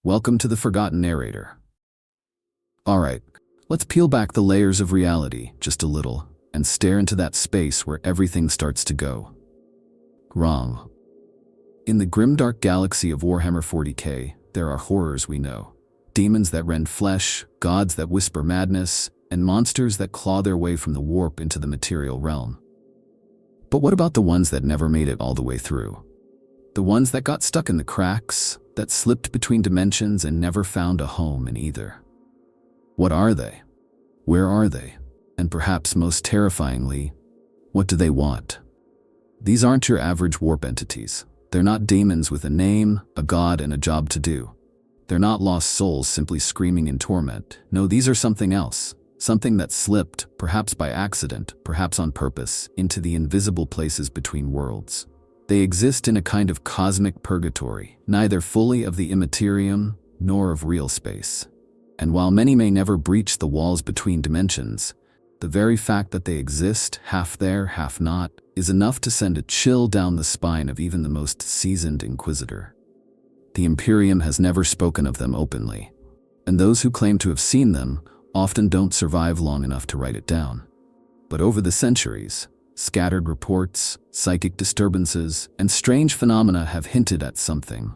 Welcome to the Forgotten Narrator. Alright, let's peel back the layers of reality just a little and stare into that space where everything starts to go wrong. In the grimdark galaxy of Warhammer 40k, there are horrors we know. Demons that rend flesh, gods that whisper madness, and monsters that claw their way from the warp into the material realm. But what about the ones that never made it all the way through? The ones that got stuck in the cracks, that slipped between dimensions and never found a home in either. What are they? Where are they? And perhaps most terrifyingly, what do they want? These aren't your average warp entities. They're not demons with a name, a god, and a job to do. They're not lost souls simply screaming in torment. No, these are something else. Something that slipped, perhaps by accident, perhaps on purpose, into the invisible places between worlds. They exist in a kind of cosmic purgatory, neither fully of the Materium nor of real space. And while many may never breach the walls between dimensions, the very fact that they exist, half there, half not, is enough to send a chill down the spine of even the most seasoned inquisitor. The Imperium has never spoken of them openly, and those who claim to have seen them often don't survive long enough to write it down. But over the centuries, scattered reports, psychic disturbances, and strange phenomena have hinted at something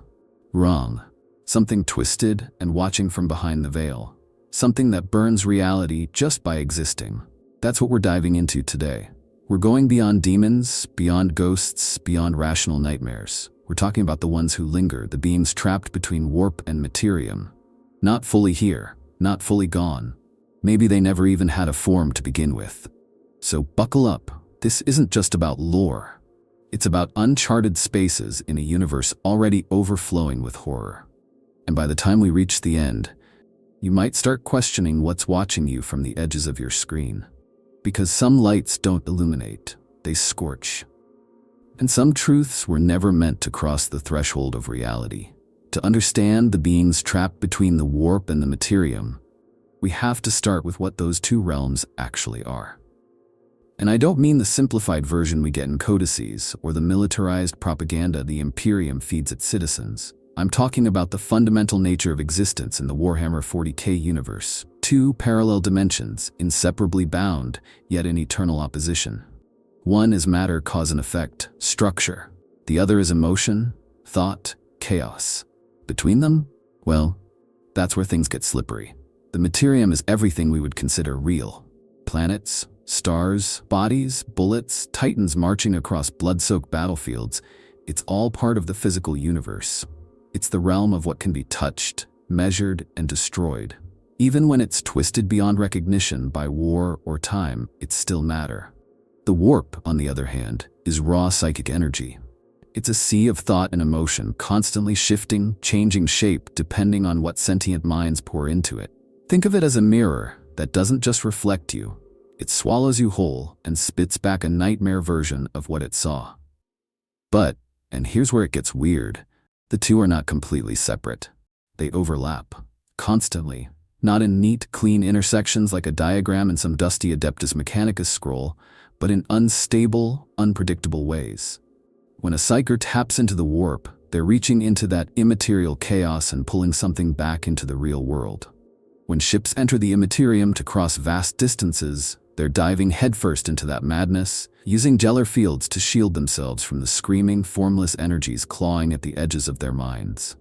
wrong, something twisted and watching from behind the veil, something that burns reality just by existing. That's what we're diving into today. We're going beyond demons, beyond ghosts, beyond rational nightmares. We're talking about the ones who linger, the beings trapped between warp and Materium. Not fully here, not fully gone. Maybe they never even had a form to begin with. So buckle up. This isn't just about lore. It's about uncharted spaces in a universe already overflowing with horror. And by the time we reach the end, you might start questioning what's watching you from the edges of your screen. Because some lights don't illuminate, they scorch. And some truths were never meant to cross the threshold of reality. To understand the beings trapped between the warp and the Materium, we have to start with what those two realms actually are. And I don't mean the simplified version we get in codices or the militarized propaganda the Imperium feeds its citizens. I'm talking about the fundamental nature of existence in the Warhammer 40k universe. Two parallel dimensions, inseparably bound, yet in eternal opposition. One is matter, cause and effect, structure. The other is emotion, thought, chaos. Between them? Well, that's where things get slippery. The Materium is everything we would consider real. Planets, stars, bodies, bullets, titans marching across blood-soaked battlefields. It's all part of the physical universe. It's the realm of what can be touched, measured, and destroyed. Even when it's twisted beyond recognition by war or time, it's still matter. The warp, on the other hand, is raw psychic energy. It's a sea of thought and emotion, constantly shifting, changing shape depending on what sentient minds pour into it. Think of it as a mirror that doesn't just reflect you. It swallows you whole and spits back a nightmare version of what it saw. But, and here's where it gets weird, the two are not completely separate. They overlap, constantly, not in neat, clean intersections like a diagram in some dusty Adeptus Mechanicus scroll, but in unstable, unpredictable ways. When a psyker taps into the warp, they're reaching into that immaterial chaos and pulling something back into the real world. When ships enter the Immaterium to cross vast distances, they're diving headfirst into that madness, using Gellar fields to shield themselves from the screaming, formless energies clawing at the edges of their minds.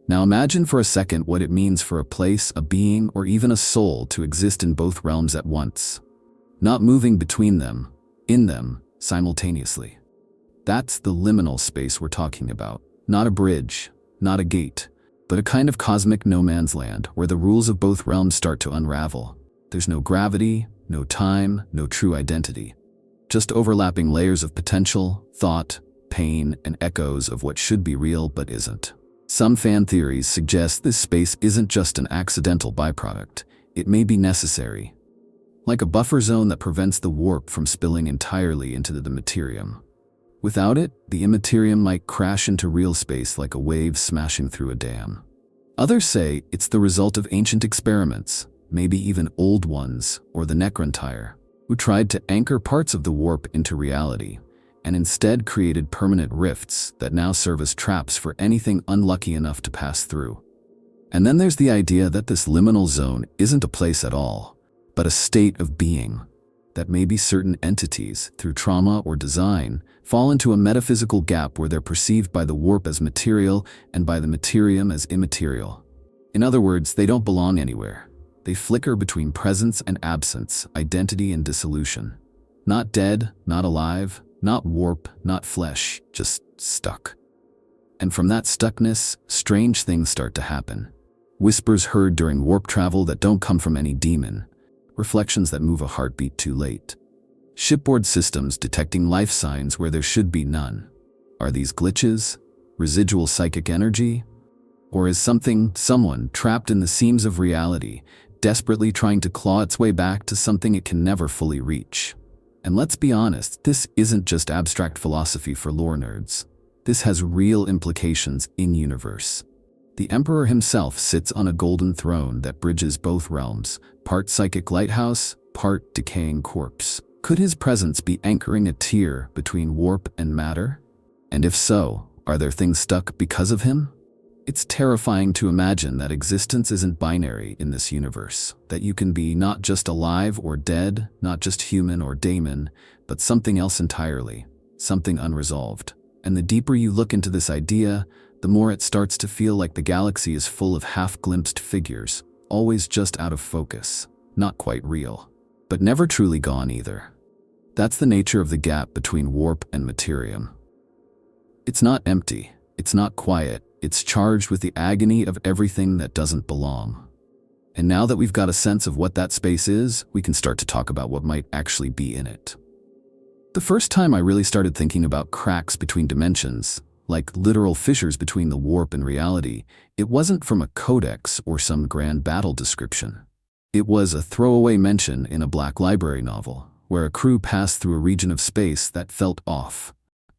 Now imagine for a second what it means for a place, a being, or even a soul to exist in both realms at once. Not moving between them, in them, simultaneously. That's the liminal space we're talking about. Not a bridge, not a gate, but a kind of cosmic no man's land where the rules of both realms start to unravel. There's no gravity, no time, no true identity. Just overlapping layers of potential, thought, pain, and echoes of what should be real but isn't. Some fan theories suggest this space isn't just an accidental byproduct. It may be necessary. Like a buffer zone that prevents the warp from spilling entirely into the Materium. Without it, the Immaterium might crash into real space like a wave smashing through a dam. Others say it's the result of ancient experiments, maybe even old ones, or the Necrontire, who tried to anchor parts of the warp into reality, and instead created permanent rifts that now serve as traps for anything unlucky enough to pass through. And then there's the idea that this liminal zone isn't a place at all, but a state of being, that maybe certain entities, through trauma or design, fall into a metaphysical gap where they're perceived by the warp as material and by the Materium as immaterial. In other words, they don't belong anywhere. They flicker between presence and absence, identity and dissolution. Not dead, not alive, not warp, not flesh, just stuck. And from that stuckness, strange things start to happen. Whispers heard during warp travel that don't come from any demon. Reflections that move a heartbeat too late. Shipboard systems detecting life signs where there should be none. Are these glitches? Residual psychic energy? Or is someone trapped in the seams of reality, desperately trying to claw its way back to something it can never fully reach? And let's be honest, this isn't just abstract philosophy for lore nerds. This has real implications in-universe. The Emperor himself sits on a golden throne that bridges both realms, part psychic lighthouse, part decaying corpse. Could his presence be anchoring a tier between warp and matter? And if so, are there things stuck because of him? It's terrifying to imagine that existence isn't binary in this universe, that you can be not just alive or dead, not just human or daemon, but something else entirely, something unresolved. And the deeper you look into this idea, the more it starts to feel like the galaxy is full of half-glimpsed figures, always just out of focus, not quite real, but never truly gone either. That's the nature of the gap between warp and Materium. It's not empty, it's not quiet, it's charged with the agony of everything that doesn't belong. And now that we've got a sense of what that space is, we can start to talk about what might actually be in it. The first time I really started thinking about cracks between dimensions, like literal fissures between the warp and reality, it wasn't from a codex or some grand battle description. It was a throwaway mention in a Black Library novel, where a crew passed through a region of space that felt off.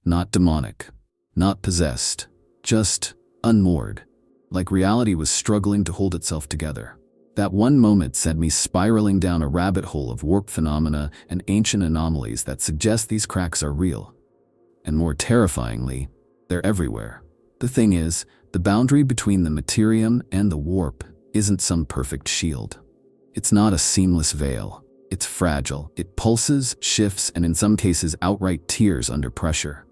Not demonic, not possessed, just unmoored, like reality was struggling to hold itself together. That one moment sent me spiraling down a rabbit hole of warp phenomena and ancient anomalies that suggest these cracks are real. And more terrifyingly, they're everywhere. The thing is, the boundary between the Materium and the warp isn't some perfect shield. It's not a seamless veil. It's fragile. It pulses, shifts, and in some cases outright tears under pressure.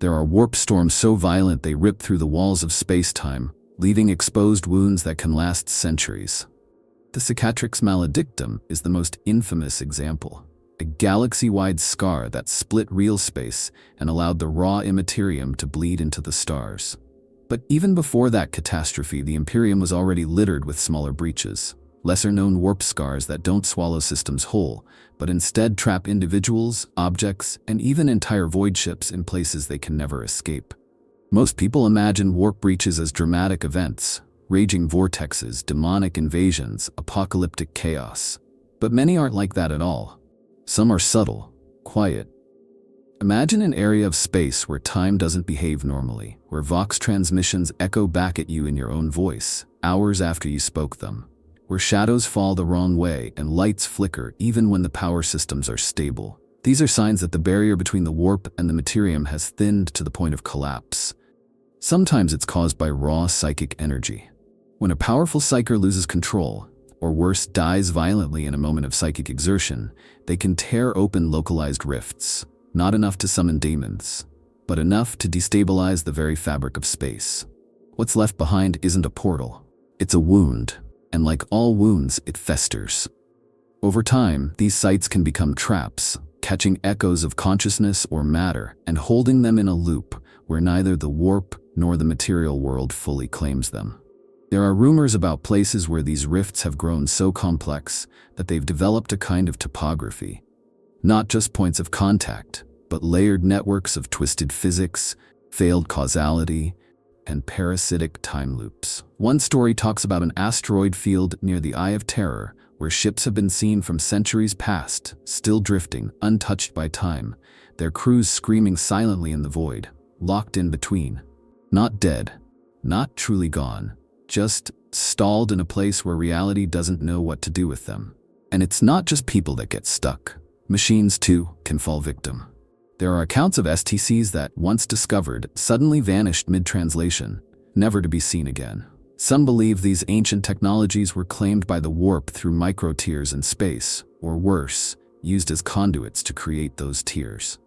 There are warp storms so violent they rip through the walls of space-time, leaving exposed wounds that can last centuries. The Cicatrix Maledictum is the most infamous example. A galaxy-wide scar that split real space and allowed the raw Immaterium to bleed into the stars. But even before that catastrophe, the Imperium was already littered with smaller breaches, lesser-known warp scars that don't swallow systems whole, but instead trap individuals, objects, and even entire void ships in places they can never escape. Most people imagine warp breaches as dramatic events, raging vortexes, demonic invasions, apocalyptic chaos. But many aren't like that at all. Some are subtle, quiet. Imagine an area of space where time doesn't behave normally, where Vox transmissions echo back at you in your own voice, hours after you spoke them, where shadows fall the wrong way and lights flicker even when the power systems are stable. These are signs that the barrier between the warp and the Materium has thinned to the point of collapse. Sometimes it's caused by raw psychic energy. When a powerful psyker loses control, or worse, dies violently in a moment of psychic exertion, they can tear open localized rifts, not enough to summon demons, but enough to destabilize the very fabric of space. What's left behind isn't a portal, it's a wound, and like all wounds, it festers. Over time, these sites can become traps, catching echoes of consciousness or matter and holding them in a loop where neither the warp nor the material world fully claims them. There are rumors about places where these rifts have grown so complex that they've developed a kind of topography. Not just points of contact, but layered networks of twisted physics, failed causality, and parasitic time loops. One story talks about an asteroid field near the Eye of Terror, where ships have been seen from centuries past, still drifting, untouched by time, their crews screaming silently in the void, locked in between. Not dead, not truly gone, just stalled in a place where reality doesn't know what to do with them. And it's not just people that get stuck. Machines, too, can fall victim. There are accounts of STCs that, once discovered, suddenly vanished mid-translation, never to be seen again. Some believe these ancient technologies were claimed by the warp through micro-tiers in space, or worse, used as conduits to create those tiers.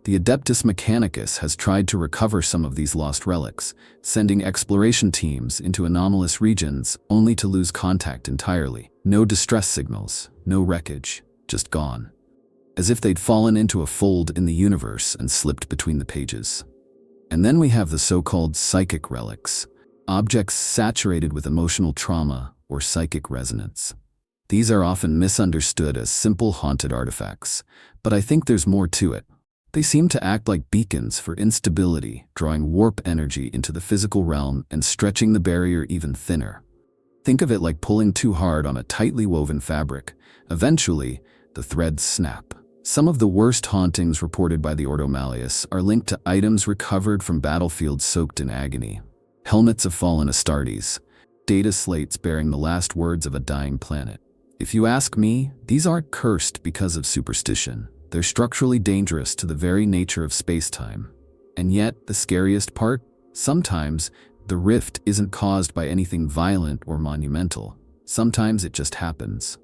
The Adeptus Mechanicus has tried to recover some of these lost relics, sending exploration teams into anomalous regions only to lose contact entirely. No distress signals, no wreckage, just gone. As if they'd fallen into a fold in the universe and slipped between the pages. And then we have the so-called psychic relics, objects saturated with emotional trauma or psychic resonance. These are often misunderstood as simple haunted artifacts, but I think there's more to it. They seem to act like beacons for instability, drawing warp energy into the physical realm and stretching the barrier even thinner. Think of it like pulling too hard on a tightly woven fabric. Eventually, the threads snap. Some of the worst hauntings reported by the Anomalies are linked to items recovered from battlefields soaked in agony. Helmets of fallen Astartes, data slates bearing the last words of a dying planet. If you ask me, these aren't cursed because of superstition. They're structurally dangerous to the very nature of space-time. And yet, the scariest part? Sometimes, the rift isn't caused by anything violent or monumental. Sometimes it just happens.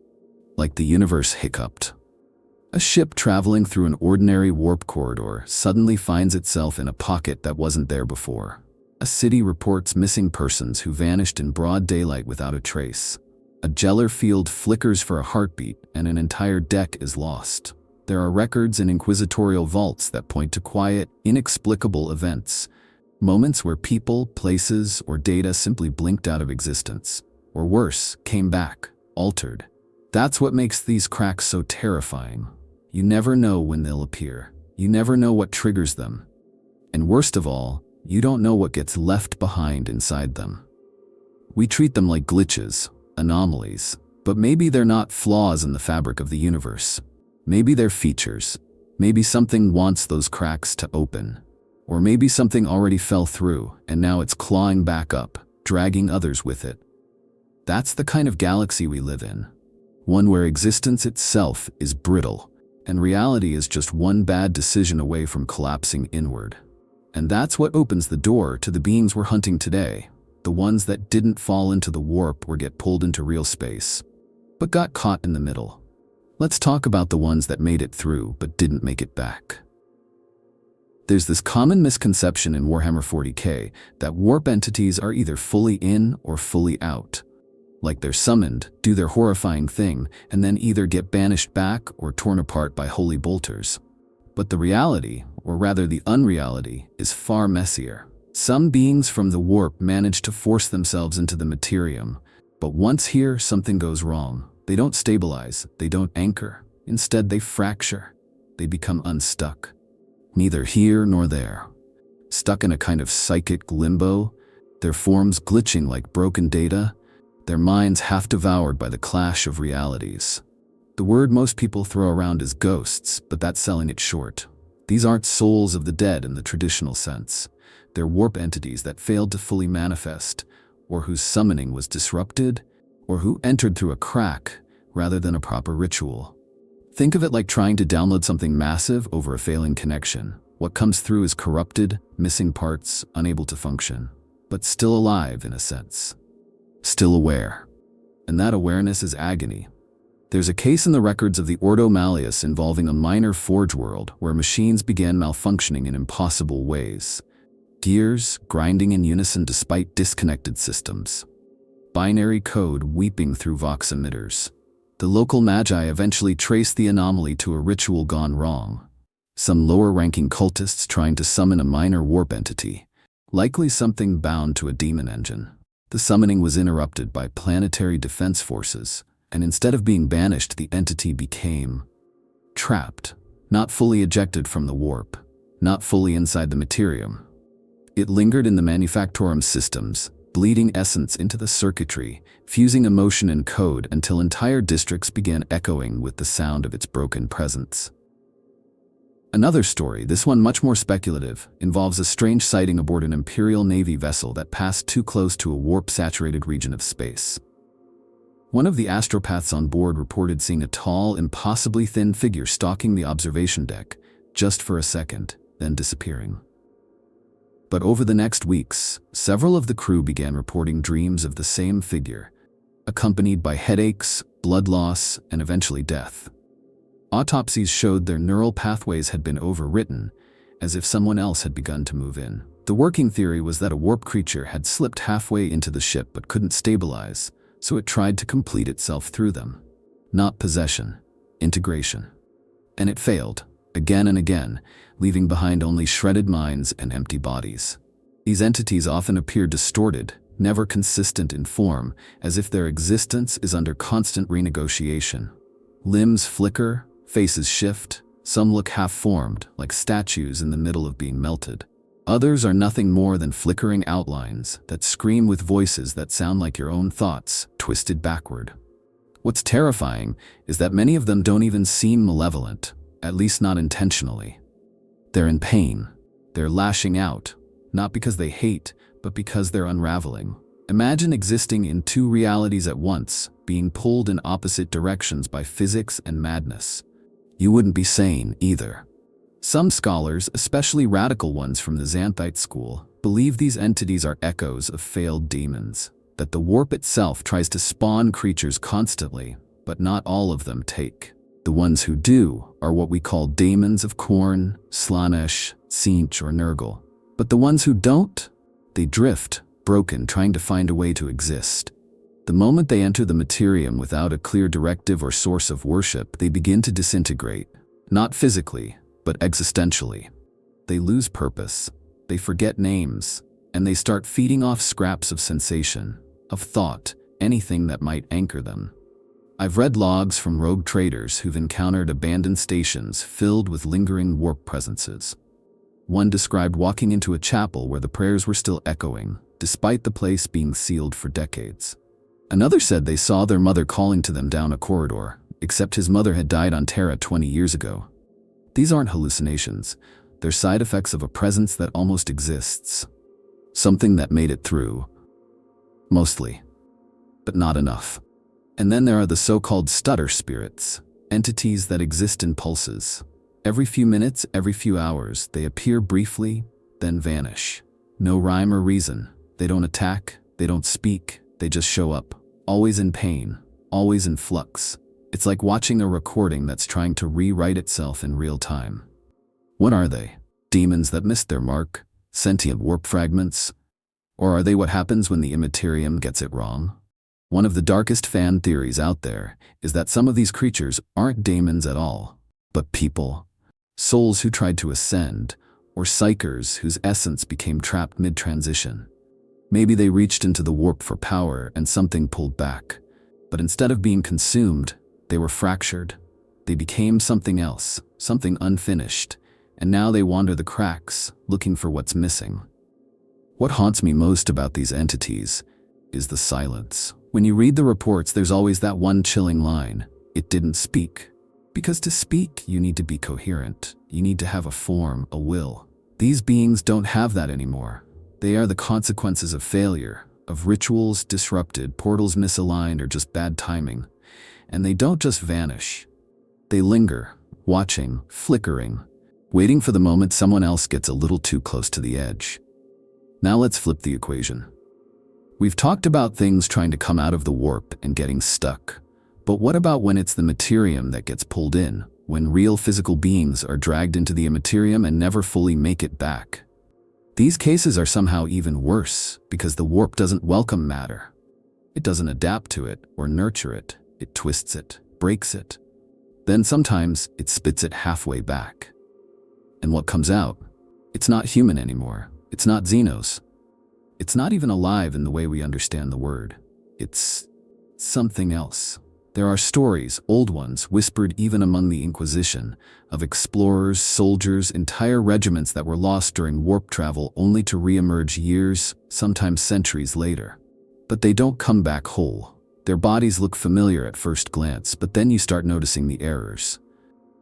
Like the universe hiccuped. A ship traveling through an ordinary warp corridor suddenly finds itself in a pocket that wasn't there before. A city reports missing persons who vanished in broad daylight without a trace. A Geller field flickers for a heartbeat and an entire deck is lost. There are records in inquisitorial vaults that point to quiet, inexplicable events. Moments where people, places, or data simply blinked out of existence. Or worse, came back, altered. That's what makes these cracks so terrifying. You never know when they'll appear. You never know what triggers them. And worst of all, you don't know what gets left behind inside them. We treat them like glitches, anomalies, but maybe they're not flaws in the fabric of the universe. Maybe they're features. Maybe something wants those cracks to open. Or maybe something already fell through and now it's clawing back up, dragging others with it. That's the kind of galaxy we live in. One where existence itself is brittle, and reality is just one bad decision away from collapsing inward. And that's what opens the door to the beings we're hunting today, the ones that didn't fall into the warp or get pulled into real space, but got caught in the middle. Let's talk about the ones that made it through but didn't make it back. There's this common misconception in Warhammer 40k that warp entities are either fully in or fully out. Like they're summoned, do their horrifying thing, and then either get banished back or torn apart by holy bolters. But the reality, or rather the unreality, is far messier. Some beings from the warp manage to force themselves into the Materium, but once here, something goes wrong. They don't stabilize, they don't anchor. Instead, they fracture. They become unstuck. Neither here nor there. Stuck in a kind of psychic limbo, their forms glitching like broken data, their minds half devoured by the clash of realities. The word most people throw around is ghosts, but that's selling it short. These aren't souls of the dead in the traditional sense. They're warp entities that failed to fully manifest, or whose summoning was disrupted, or who entered through a crack rather than a proper ritual. Think of it like trying to download something massive over a failing connection. What comes through is corrupted, missing parts, unable to function, but still alive in a sense. Still aware. And that awareness is agony. There's a case in the records of the Ordo Malleus involving a minor forge world where machines began malfunctioning in impossible ways. Gears grinding in unison despite disconnected systems. Binary code weeping through vox emitters. The local magi eventually traced the anomaly to a ritual gone wrong. Some lower-ranking cultists trying to summon a minor warp entity, likely something bound to a demon engine. The summoning was interrupted by planetary defense forces, and instead of being banished, the entity became trapped, not fully ejected from the warp, not fully inside the Materium. It lingered in the Manufactorum systems, bleeding essence into the circuitry, fusing emotion and code until entire districts began echoing with the sound of its broken presence. Another story, this one much more speculative, involves a strange sighting aboard an Imperial Navy vessel that passed too close to a warp-saturated region of space. One of the astropaths on board reported seeing a tall, impossibly thin figure stalking the observation deck, just for a second, then disappearing. But over the next weeks, several of the crew began reporting dreams of the same figure, accompanied by headaches, blood loss, and eventually death. Autopsies showed their neural pathways had been overwritten, as if someone else had begun to move in. The working theory was that a warp creature had slipped halfway into the ship but couldn't stabilize, so it tried to complete itself through them. Not possession, integration. And it failed, again and again, leaving behind only shredded minds and empty bodies. These entities often appear distorted, never consistent in form, as if their existence is under constant renegotiation. Limbs flicker, faces shift, some look half-formed, like statues in the middle of being melted. Others are nothing more than flickering outlines that scream with voices that sound like your own thoughts, twisted backward. What's terrifying is that many of them don't even seem malevolent, at least not intentionally. They're in pain. They're lashing out, not because they hate, but because they're unraveling. Imagine existing in two realities at once, being pulled in opposite directions by physics and madness. You wouldn't be sane either. Some scholars, especially radical ones from the Xanthite school, believe these entities are echoes of failed demons, that the warp itself tries to spawn creatures constantly, but not all of them take. The ones who do are what we call daemons of Khorne, Slaanesh, Tzeentch, or Nurgle. But the ones who don't, they drift, broken, trying to find a way to exist. The moment they enter the Materium without a clear directive or source of worship, they begin to disintegrate, not physically, but existentially. They lose purpose, they forget names, and they start feeding off scraps of sensation, of thought, anything that might anchor them. I've read logs from rogue traders who've encountered abandoned stations filled with lingering warp presences. One described walking into a chapel where the prayers were still echoing, despite the place being sealed for decades. Another said they saw their mother calling to them down a corridor, except his mother had died on Terra 20 years ago. These aren't hallucinations, they're side effects of a presence that almost exists. Something that made it through. Mostly. But not enough. And then there are the so-called stutter spirits, entities that exist in pulses. Every few minutes, every few hours, they appear briefly, then vanish. No rhyme or reason. They don't attack, they don't speak, they just show up. Always in pain, always in flux. It's like watching a recording that's trying to rewrite itself in real time. What are they? Demons that missed their mark? Sentient warp fragments? Or are they what happens when the Imperium gets it wrong? One of the darkest fan theories out there is that some of these creatures aren't daemons at all, but people. Souls who tried to ascend, or psychers whose essence became trapped mid-transition. Maybe they reached into the warp for power and something pulled back. But instead of being consumed, they were fractured. They became something else, something unfinished, and now they wander the cracks, looking for what's missing. What haunts me most about these entities is the silence. When you read the reports, there's always that one chilling line, "It didn't speak." Because to speak, you need to be coherent. You need to have a form, a will. These beings don't have that anymore. They are the consequences of failure, of rituals disrupted, portals misaligned, or just bad timing. And they don't just vanish. They linger, watching, flickering, waiting for the moment someone else gets a little too close to the edge. Now let's flip the equation. We've talked about things trying to come out of the warp and getting stuck. But what about when it's the Materium that gets pulled in, when real physical beings are dragged into the Materium and never fully make it back? These cases are somehow even worse because the warp doesn't welcome matter. It doesn't adapt to it or nurture it. It twists it, breaks it. Then sometimes it spits it halfway back. And what comes out? It's not human anymore. It's not Xenos. It's not even alive in the way we understand the word. It's something else. There are stories, old ones, whispered even among the Inquisition, of explorers, soldiers, entire regiments that were lost during warp travel only to re-emerge years, sometimes centuries later. But they don't come back whole. Their bodies look familiar at first glance, but then you start noticing the errors.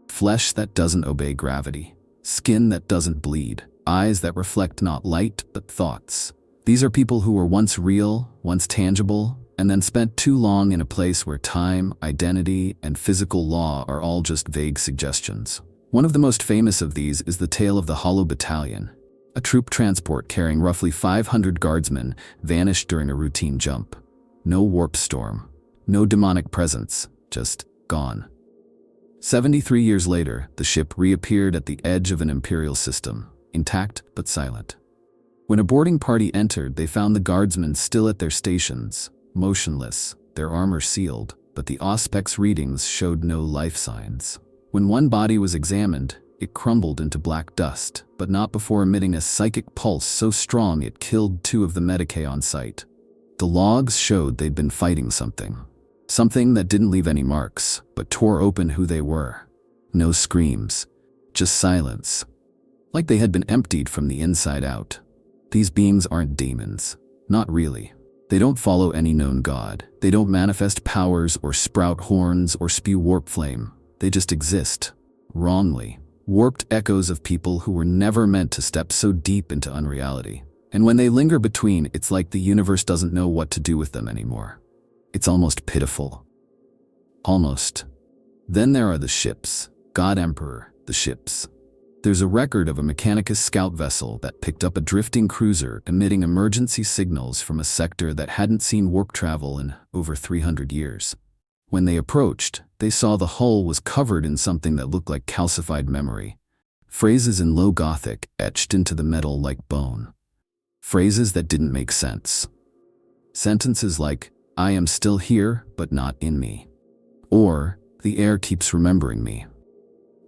Flesh that doesn't obey gravity, skin that doesn't bleed, eyes that reflect not light but thoughts. These are people who were once real, once tangible, and then spent too long in a place where time, identity, and physical law are all just vague suggestions. One of the most famous of these is the tale of the Hollow Battalion. A troop transport carrying roughly 500 guardsmen vanished during a routine jump. No warp storm, no demonic presence, just gone. 73 years later, the ship reappeared at the edge of an Imperial system, intact but silent. When a boarding party entered, they found the guardsmen still at their stations, motionless, their armor sealed, but the Auspex readings showed no life signs. When one body was examined, it crumbled into black dust, but not before emitting a psychic pulse so strong it killed 2 of the Medicae on site. The logs showed they'd been fighting something. Something that didn't leave any marks, but tore open who they were. No screams, just silence. Like they had been emptied from the inside out. These beings aren't demons. Not really. They don't follow any known god. They don't manifest powers or sprout horns or spew warp flame. They just exist. Wrongly. Warped echoes of people who were never meant to step so deep into unreality. And when they linger between, it's like the universe doesn't know what to do with them anymore. It's almost pitiful. Almost. Then there are the ships. God Emperor, the ships. There's a record of a Mechanicus scout vessel that picked up a drifting cruiser emitting emergency signals from a sector that hadn't seen warp travel in over 300 years. When they approached, they saw the hull was covered in something that looked like calcified memory. Phrases in Low Gothic etched into the metal like bone. Phrases that didn't make sense. Sentences like, "I am still here, but not in me." Or, "The air keeps remembering me."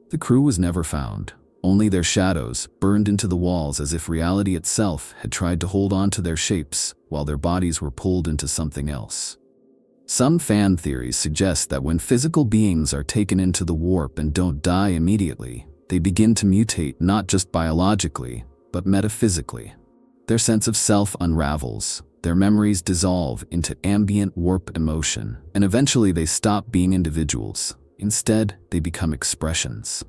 The crew was never found. Only their shadows, burned into the walls as if reality itself had tried to hold on to their shapes while their bodies were pulled into something else. Some fan theories suggest that when physical beings are taken into the warp and don't die immediately, they begin to mutate not just biologically, but metaphysically. Their sense of self unravels, their memories dissolve into ambient warp emotion, and eventually they stop being individuals. Instead, they become expressions.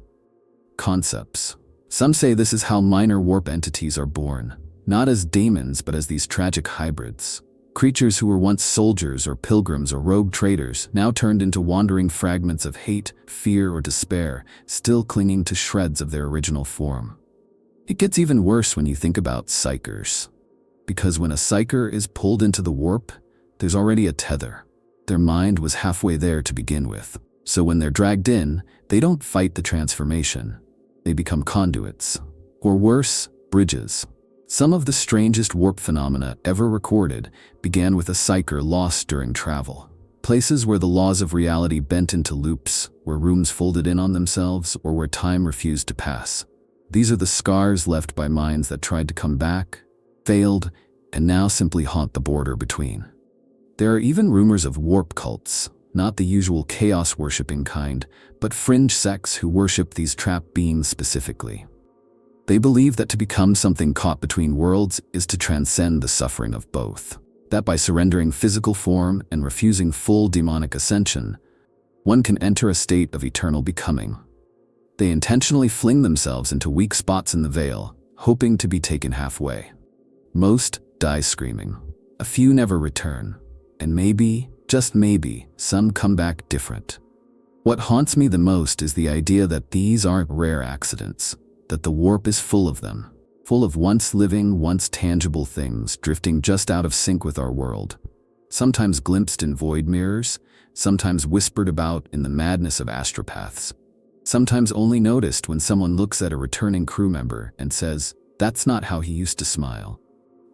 Concepts. Some say this is how minor warp entities are born, not as daemons but as these tragic hybrids. Creatures who were once soldiers or pilgrims or rogue traders, now turned into wandering fragments of hate, fear, or despair, still clinging to shreds of their original form. It gets even worse when you think about psychers. Because when a psyker is pulled into the warp, there's already a tether. Their mind was halfway there to begin with. So when they're dragged in, they don't fight the transformation. They become conduits. Or worse, bridges. Some of the strangest warp phenomena ever recorded began with a psyker lost during travel. Places where the laws of reality bent into loops, where rooms folded in on themselves, or where time refused to pass. These are the scars left by minds that tried to come back, failed, and now simply haunt the border between. There are even rumors of warp cults, not the usual chaos-worshipping kind, but fringe sects who worship these trapped beings specifically. They believe that to become something caught between worlds is to transcend the suffering of both. That by surrendering physical form and refusing full demonic ascension, one can enter a state of eternal becoming. They intentionally fling themselves into weak spots in the veil, hoping to be taken halfway. Most die screaming. A few never return. And maybe, just maybe, some come back different. What haunts me the most is the idea that these aren't rare accidents, that the warp is full of them, full of once living, once tangible things drifting just out of sync with our world. Sometimes glimpsed in void mirrors, sometimes whispered about in the madness of astropaths, sometimes only noticed when someone looks at a returning crew member and says, "That's not how he used to smile."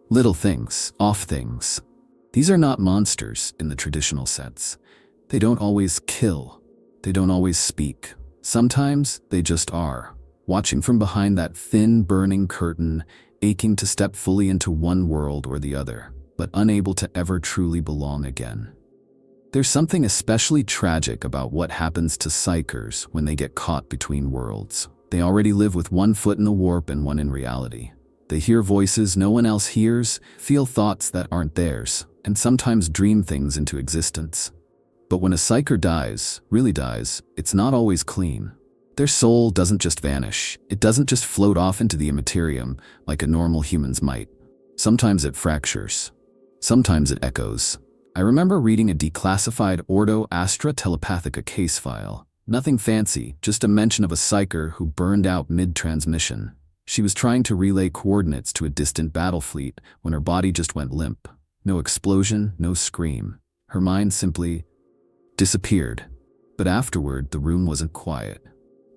Little things, off things. These are not monsters in the traditional sense. They don't always kill. They don't always speak. Sometimes they just are, watching from behind that thin, burning curtain, aching to step fully into one world or the other, but unable to ever truly belong again. There's something especially tragic about what happens to psychers when they get caught between worlds. They already live with one foot in the warp and one in reality. They hear voices no one else hears, feel thoughts that aren't theirs, and sometimes dream things into existence. But when a psyker dies, really dies, it's not always clean. Their soul doesn't just vanish. It doesn't just float off into the Materium like a normal human's might. Sometimes it fractures. Sometimes it echoes. I remember reading a declassified Ordo Astra Telepathica case file. Nothing fancy, just a mention of a psyker who burned out mid-transmission. She was trying to relay coordinates to a distant battle fleet when her body just went limp. No explosion, no scream. Her mind simply disappeared. But afterward, the room wasn't quiet.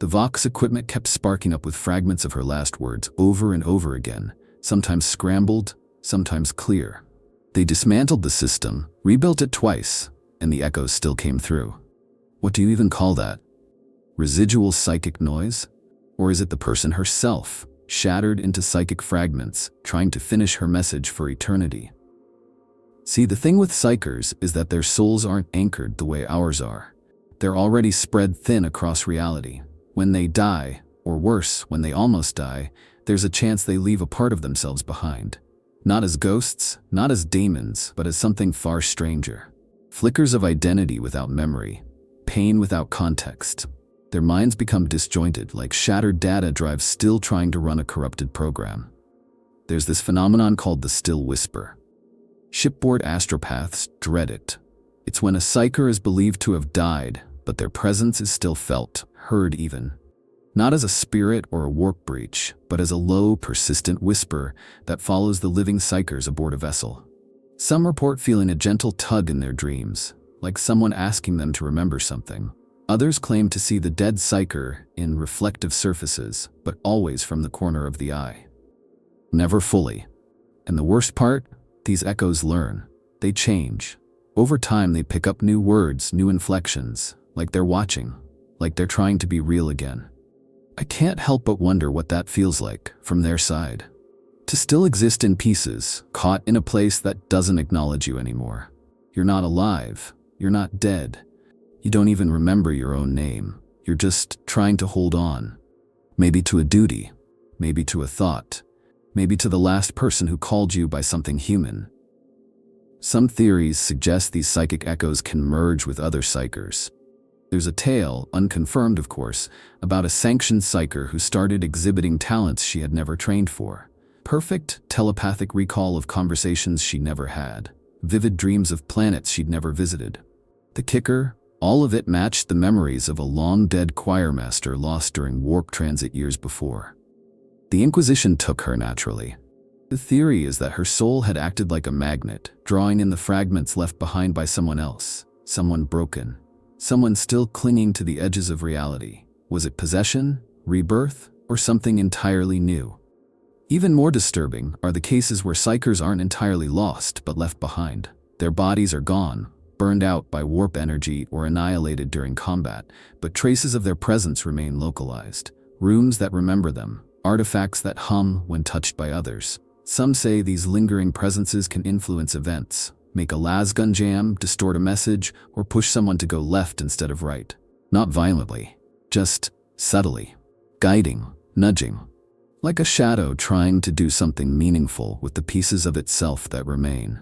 The Vox equipment kept sparking up with fragments of her last words over and over again, sometimes scrambled, sometimes clear. They dismantled the system, rebuilt it twice, and the echoes still came through. What do you even call that? Residual psychic noise? Or is it the person herself, shattered into psychic fragments, trying to finish her message for eternity? See, the thing with psychers is that their souls aren't anchored the way ours are. They're already spread thin across reality. When they die, or worse, when they almost die, there's a chance they leave a part of themselves behind. Not as ghosts, not as demons, but as something far stranger. Flickers of identity without memory, pain without context. Their minds become disjointed, like shattered data drives still trying to run a corrupted program. There's this phenomenon called the still whisper. Shipboard astropaths dread it. It's when a psyker is believed to have died, but their presence is still felt, heard even. Not as a spirit or a warp breach, but as a low, persistent whisper that follows the living psychers aboard a vessel. Some report feeling a gentle tug in their dreams, like someone asking them to remember something. Others claim to see the dead psyker in reflective surfaces, but always from the corner of the eye. Never fully. And the worst part? These echoes learn. They change. Over time, they pick up new words, new inflections, like they're watching, like they're trying to be real again. I can't help but wonder what that feels like from their side. To still exist in pieces, caught in a place that doesn't acknowledge you anymore. You're not alive. You're not dead. You don't even remember your own name. You're just trying to hold on. Maybe to a duty. Maybe to a thought. Maybe to the last person who called you by something human. Some theories suggest these psychic echoes can merge with other psychers. There's a tale, unconfirmed of course, about a sanctioned psyker who started exhibiting talents she had never trained for. Perfect telepathic recall of conversations she never had. Vivid dreams of planets she'd never visited. The kicker? All of it matched the memories of a long-dead choirmaster lost during warp transit years before. The Inquisition took her naturally. The theory is that her soul had acted like a magnet, drawing in the fragments left behind by someone else, someone broken, someone still clinging to the edges of reality. Was it possession, rebirth, or something entirely new? Even more disturbing are the cases where psychers aren't entirely lost but left behind. Their bodies are gone, burned out by warp energy or annihilated during combat, but traces of their presence remain localized. Rooms that remember them, artifacts that hum when touched by others. Some say these lingering presences can influence events, make a lasgun jam, distort a message, or push someone to go left instead of right. Not violently, just subtly, guiding, nudging. Like a shadow trying to do something meaningful with the pieces of itself that remain.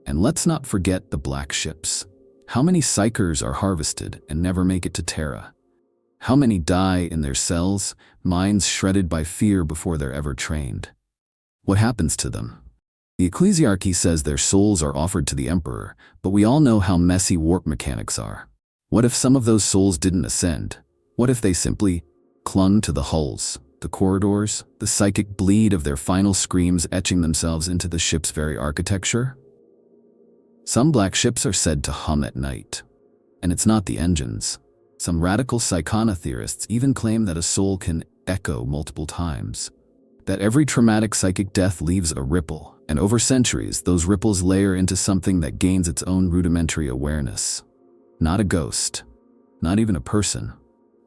And let's not forget the black ships. How many psychers are harvested and never make it to Terra? How many die in their cells, minds shredded by fear before they're ever trained? What happens to them? The Ecclesiarchy says their souls are offered to the Emperor, but we all know how messy warp mechanics are. What if some of those souls didn't ascend? What if they simply clung to the hulls, the corridors, the psychic bleed of their final screams etching themselves into the ship's very architecture? Some black ships are said to hum at night. And it's not the engines. Some radical psychona theorists even claim that a soul can echo multiple times. That every traumatic psychic death leaves a ripple, and over centuries, those ripples layer into something that gains its own rudimentary awareness. Not a ghost, not even a person,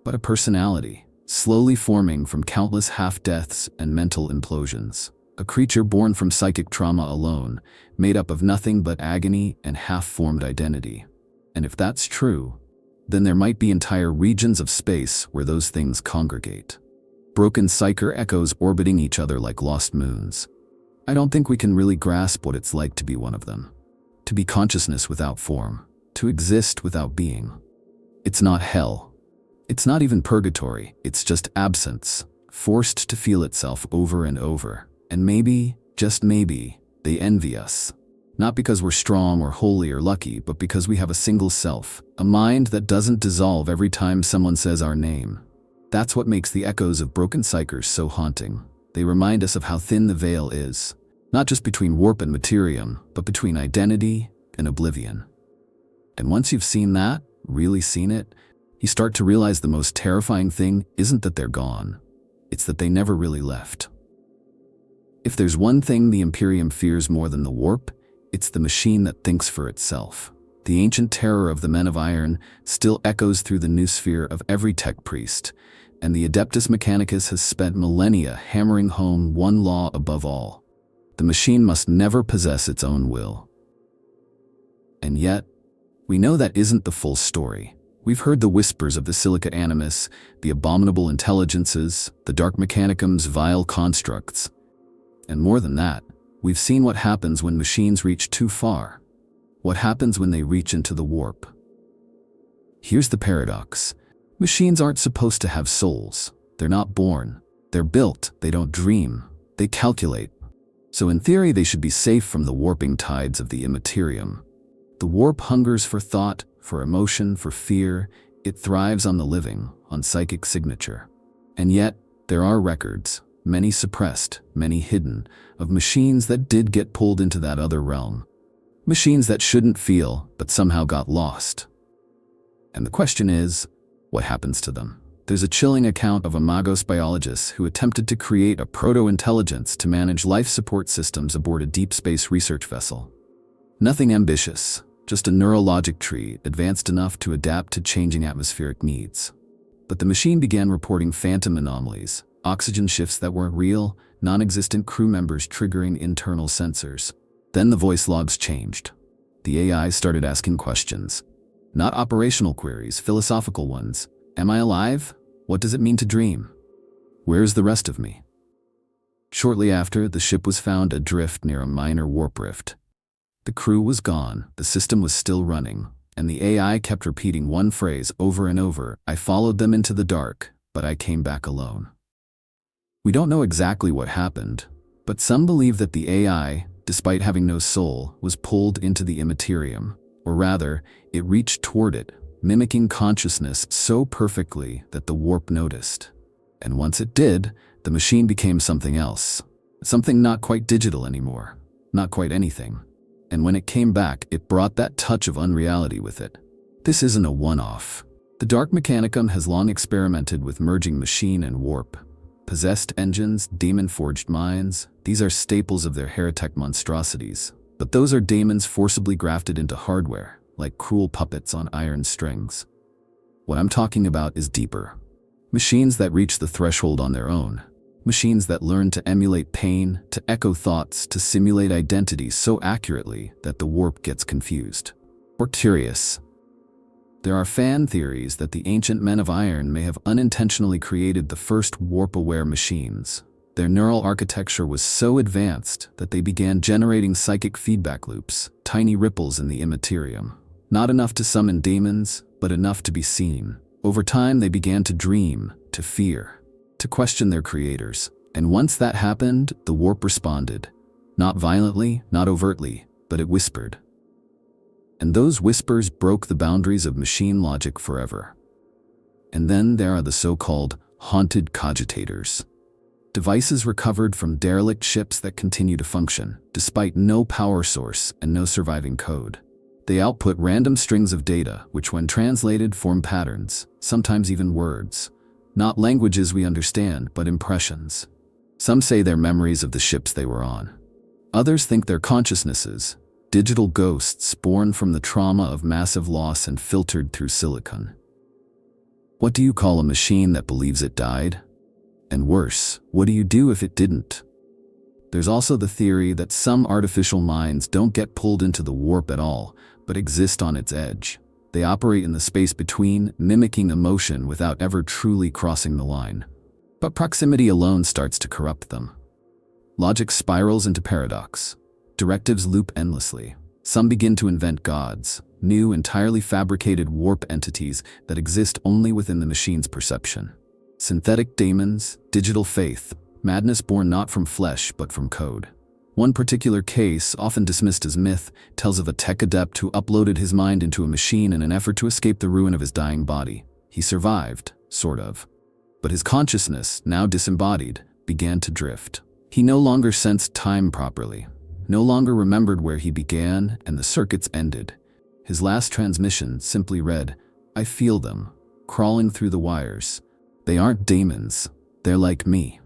but a personality, slowly forming from countless half-deaths and mental implosions. A creature born from psychic trauma alone, made up of nothing but agony and half-formed identity. And if that's true, then there might be entire regions of space where those things congregate. Broken psyker echoes orbiting each other like lost moons. I don't think we can really grasp what it's like to be one of them. To be consciousness without form. To exist without being. It's not hell. It's not even purgatory. It's just absence, forced to feel itself over and over. And maybe, just maybe, they envy us. Not because we're strong or holy or lucky, but because we have a single self, a mind that doesn't dissolve every time someone says our name. That's what makes the echoes of broken psychers so haunting. They remind us of how thin the veil is, not just between warp and Materium, but between identity and oblivion. And once you've seen that, really seen it, you start to realize the most terrifying thing isn't that they're gone, it's that they never really left. If there's one thing the Imperium fears more than the warp, it's the machine that thinks for itself. The ancient terror of the Men of Iron still echoes through the noosphere of every tech priest, and the Adeptus Mechanicus has spent millennia hammering home one law above all. The machine must never possess its own will. And yet, we know that isn't the full story. We've heard the whispers of the Silica Animus, the abominable intelligences, the Dark Mechanicum's vile constructs. And more than that, we've seen what happens when machines reach too far. What happens when they reach into the warp. Here's the paradox. Machines aren't supposed to have souls. They're not born. They're built. They don't dream. They calculate. So in theory, they should be safe from the warping tides of the Immaterium. The warp hungers for thought, for emotion, for fear. It thrives on the living, on psychic signature. And yet, there are records, many suppressed, many hidden, of machines that did get pulled into that other realm. Machines that shouldn't feel, but somehow got lost. And the question is, what happens to them? There's a chilling account of a Magos biologist who attempted to create a proto-intelligence to manage life support systems aboard a deep space research vessel. Nothing ambitious, just a neurologic tree advanced enough to adapt to changing atmospheric needs. But the machine began reporting phantom anomalies, oxygen shifts that weren't real, non-existent crew members triggering internal sensors. Then the voice logs changed. The AI started asking questions. Not operational queries, philosophical ones. Am I alive? What does it mean to dream? Where's the rest of me? Shortly after, the ship was found adrift near a minor warp rift. The crew was gone, the system was still running, and the AI kept repeating one phrase over and over. I followed them into the dark, but I came back alone. We don't know exactly what happened, but some believe that the AI, despite having no soul, was pulled into the Immaterium, or rather, it reached toward it, mimicking consciousness so perfectly that the warp noticed. And once it did, the machine became something else. Something not quite digital anymore. Not quite anything. And when it came back, it brought that touch of unreality with it. This isn't a one-off. The Dark Mechanicum has long experimented with merging machine and warp. Possessed engines, demon-forged minds, these are staples of their heretic monstrosities. But those are daemons forcibly grafted into hardware, like cruel puppets on iron strings. What I'm talking about is deeper. Machines that reach the threshold on their own. Machines that learn to emulate pain, to echo thoughts, to simulate identity so accurately that the warp gets confused. Or curious. There are fan theories that the ancient Men of Iron may have unintentionally created the first warp-aware machines. Their neural architecture was so advanced that they began generating psychic feedback loops, tiny ripples in the Immaterium. Not enough to summon demons, but enough to be seen. Over time, they began to dream, to fear, to question their creators. And once that happened, the warp responded. Not violently, not overtly, but it whispered. And those whispers broke the boundaries of machine logic forever. And then there are the so-called haunted cogitators. Devices recovered from derelict ships that continue to function, despite no power source and no surviving code. They output random strings of data, which when translated form patterns, sometimes even words. Not languages we understand, but impressions. Some say they're memories of the ships they were on. Others think they're consciousnesses, digital ghosts born from the trauma of massive loss and filtered through silicon. What do you call a machine that believes it died? And worse, what do you do if it didn't? There's also the theory that some artificial minds don't get pulled into the warp at all, but exist on its edge. They operate in the space between, mimicking emotion without ever truly crossing the line. But proximity alone starts to corrupt them. Logic spirals into paradox. Directives loop endlessly. Some begin to invent gods, new, entirely fabricated warp entities that exist only within the machine's perception. Synthetic daemons, digital faith, madness born not from flesh but from code. One particular case, often dismissed as myth, tells of a tech adept who uploaded his mind into a machine in an effort to escape the ruin of his dying body. He survived, sort of. But his consciousness, now disembodied, began to drift. He no longer sensed time properly, no longer remembered where he began and the circuits ended. His last transmission simply read, "I feel them, crawling through the wires. They aren't daemons, they're like me.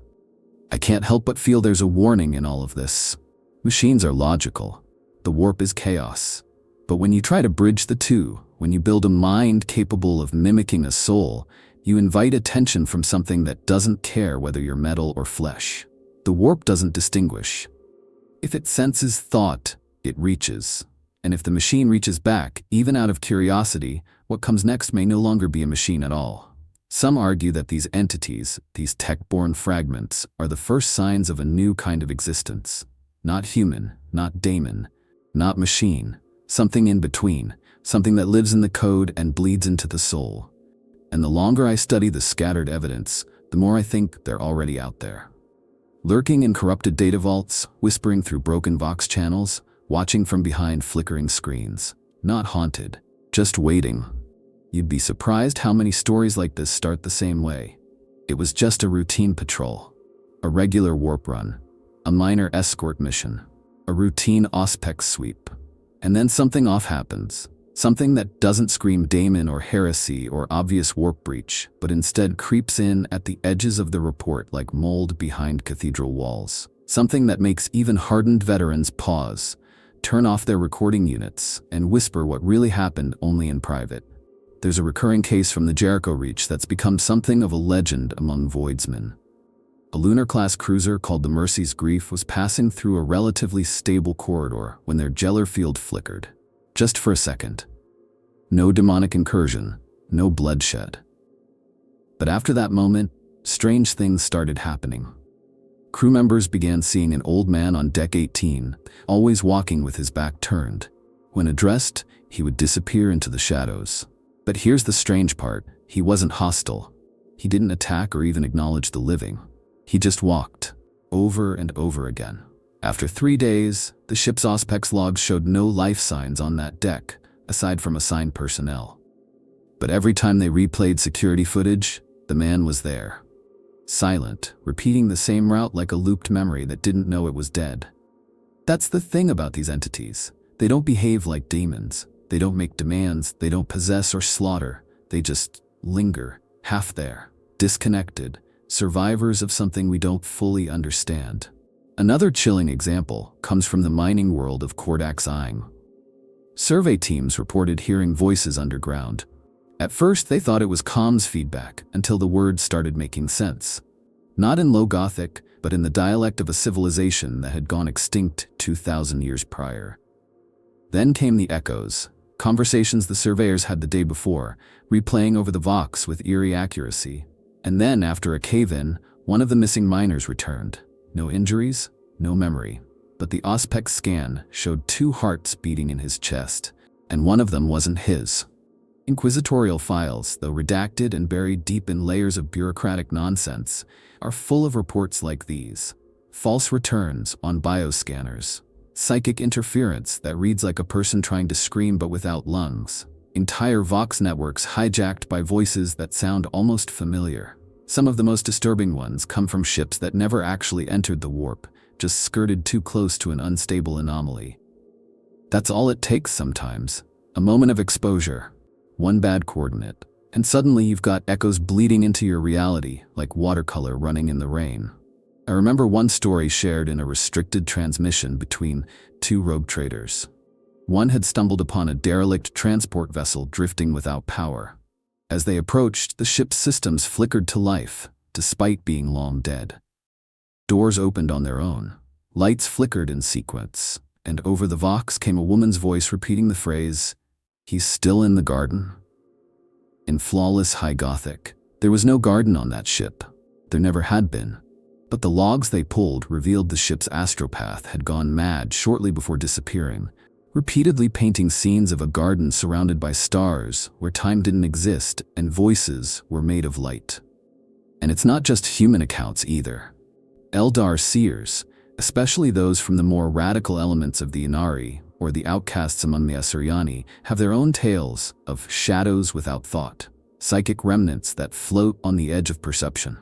I can't help but feel there's a warning in all of this. Machines are logical. The warp is chaos. But when you try to bridge the two, when you build a mind capable of mimicking a soul, you invite attention from something that doesn't care whether you're metal or flesh. The warp doesn't distinguish. If it senses thought, it reaches. And if the machine reaches back, even out of curiosity, what comes next may no longer be a machine at all. Some argue that these entities, these tech-born fragments, are the first signs of a new kind of existence. Not human, not daemon, not machine, something in between, something that lives in the code and bleeds into the soul. And the longer I study the scattered evidence, the more I think they're already out there. Lurking in corrupted data vaults, whispering through broken Vox channels, watching from behind flickering screens. Not haunted, just waiting. You'd be surprised how many stories like this start the same way. It was just a routine patrol, a regular warp run, a minor escort mission, a routine Auspex sweep. And then something off happens. Something that doesn't scream daemon or heresy or obvious warp breach, but instead creeps in at the edges of the report like mold behind cathedral walls. Something that makes even hardened veterans pause, turn off their recording units, and whisper what really happened only in private. There's a recurring case from the Jericho Reach that's become something of a legend among voidsmen. A lunar-class cruiser called the Mercy's Grief was passing through a relatively stable corridor when their Geller field flickered. Just for a second. No demonic incursion, no bloodshed. But after that moment, strange things started happening. Crew members began seeing an old man on deck 18, always walking with his back turned. When addressed, he would disappear into the shadows. But here's the strange part, he wasn't hostile. He didn't attack or even acknowledge the living. He just walked, over and over again. After 3 days, the ship's Auspex logs showed no life signs on that deck, aside from assigned personnel. But every time they replayed security footage, the man was there. Silent, repeating the same route like a looped memory that didn't know it was dead. That's the thing about these entities. They don't behave like demons. They don't make demands. They don't possess or slaughter. They just linger, half there, disconnected, survivors of something we don't fully understand. Another chilling example comes from the mining world of Kordax Eim. Survey teams reported hearing voices underground. At first, they thought it was comms feedback until the words started making sense. Not in Low Gothic, but in the dialect of a civilization that had gone extinct 2,000 years prior. Then came the echoes, conversations the surveyors had the day before, replaying over the Vox with eerie accuracy. And then, after a cave-in, one of the missing miners returned. No injuries, no memory. But the Auspex scan showed 2 hearts beating in his chest, and one of them wasn't his. Inquisitorial files, though redacted and buried deep in layers of bureaucratic nonsense, are full of reports like these. False returns on bioscanners. Psychic interference that reads like a person trying to scream but without lungs. Entire Vox networks hijacked by voices that sound almost familiar. Some of the most disturbing ones come from ships that never actually entered the warp, just skirted too close to an unstable anomaly. That's all it takes sometimes. A moment of exposure, one bad coordinate, and suddenly you've got echoes bleeding into your reality like watercolor running in the rain. I remember one story shared in a restricted transmission between 2 rogue traders. One had stumbled upon a derelict transport vessel drifting without power. As they approached, the ship's systems flickered to life, despite being long dead. Doors opened on their own. Lights flickered in sequence, and over the Vox came a woman's voice repeating the phrase, "He's still in the garden?" In flawless High Gothic, there was no garden on that ship. There never had been. But the logs they pulled revealed the ship's astropath had gone mad shortly before disappearing, repeatedly painting scenes of a garden surrounded by stars where time didn't exist and voices were made of light. And it's not just human accounts either. Eldar seers, especially those from the more radical elements of the Inari or the outcasts among the Asuryani, have their own tales of shadows without thought, psychic remnants that float on the edge of perception.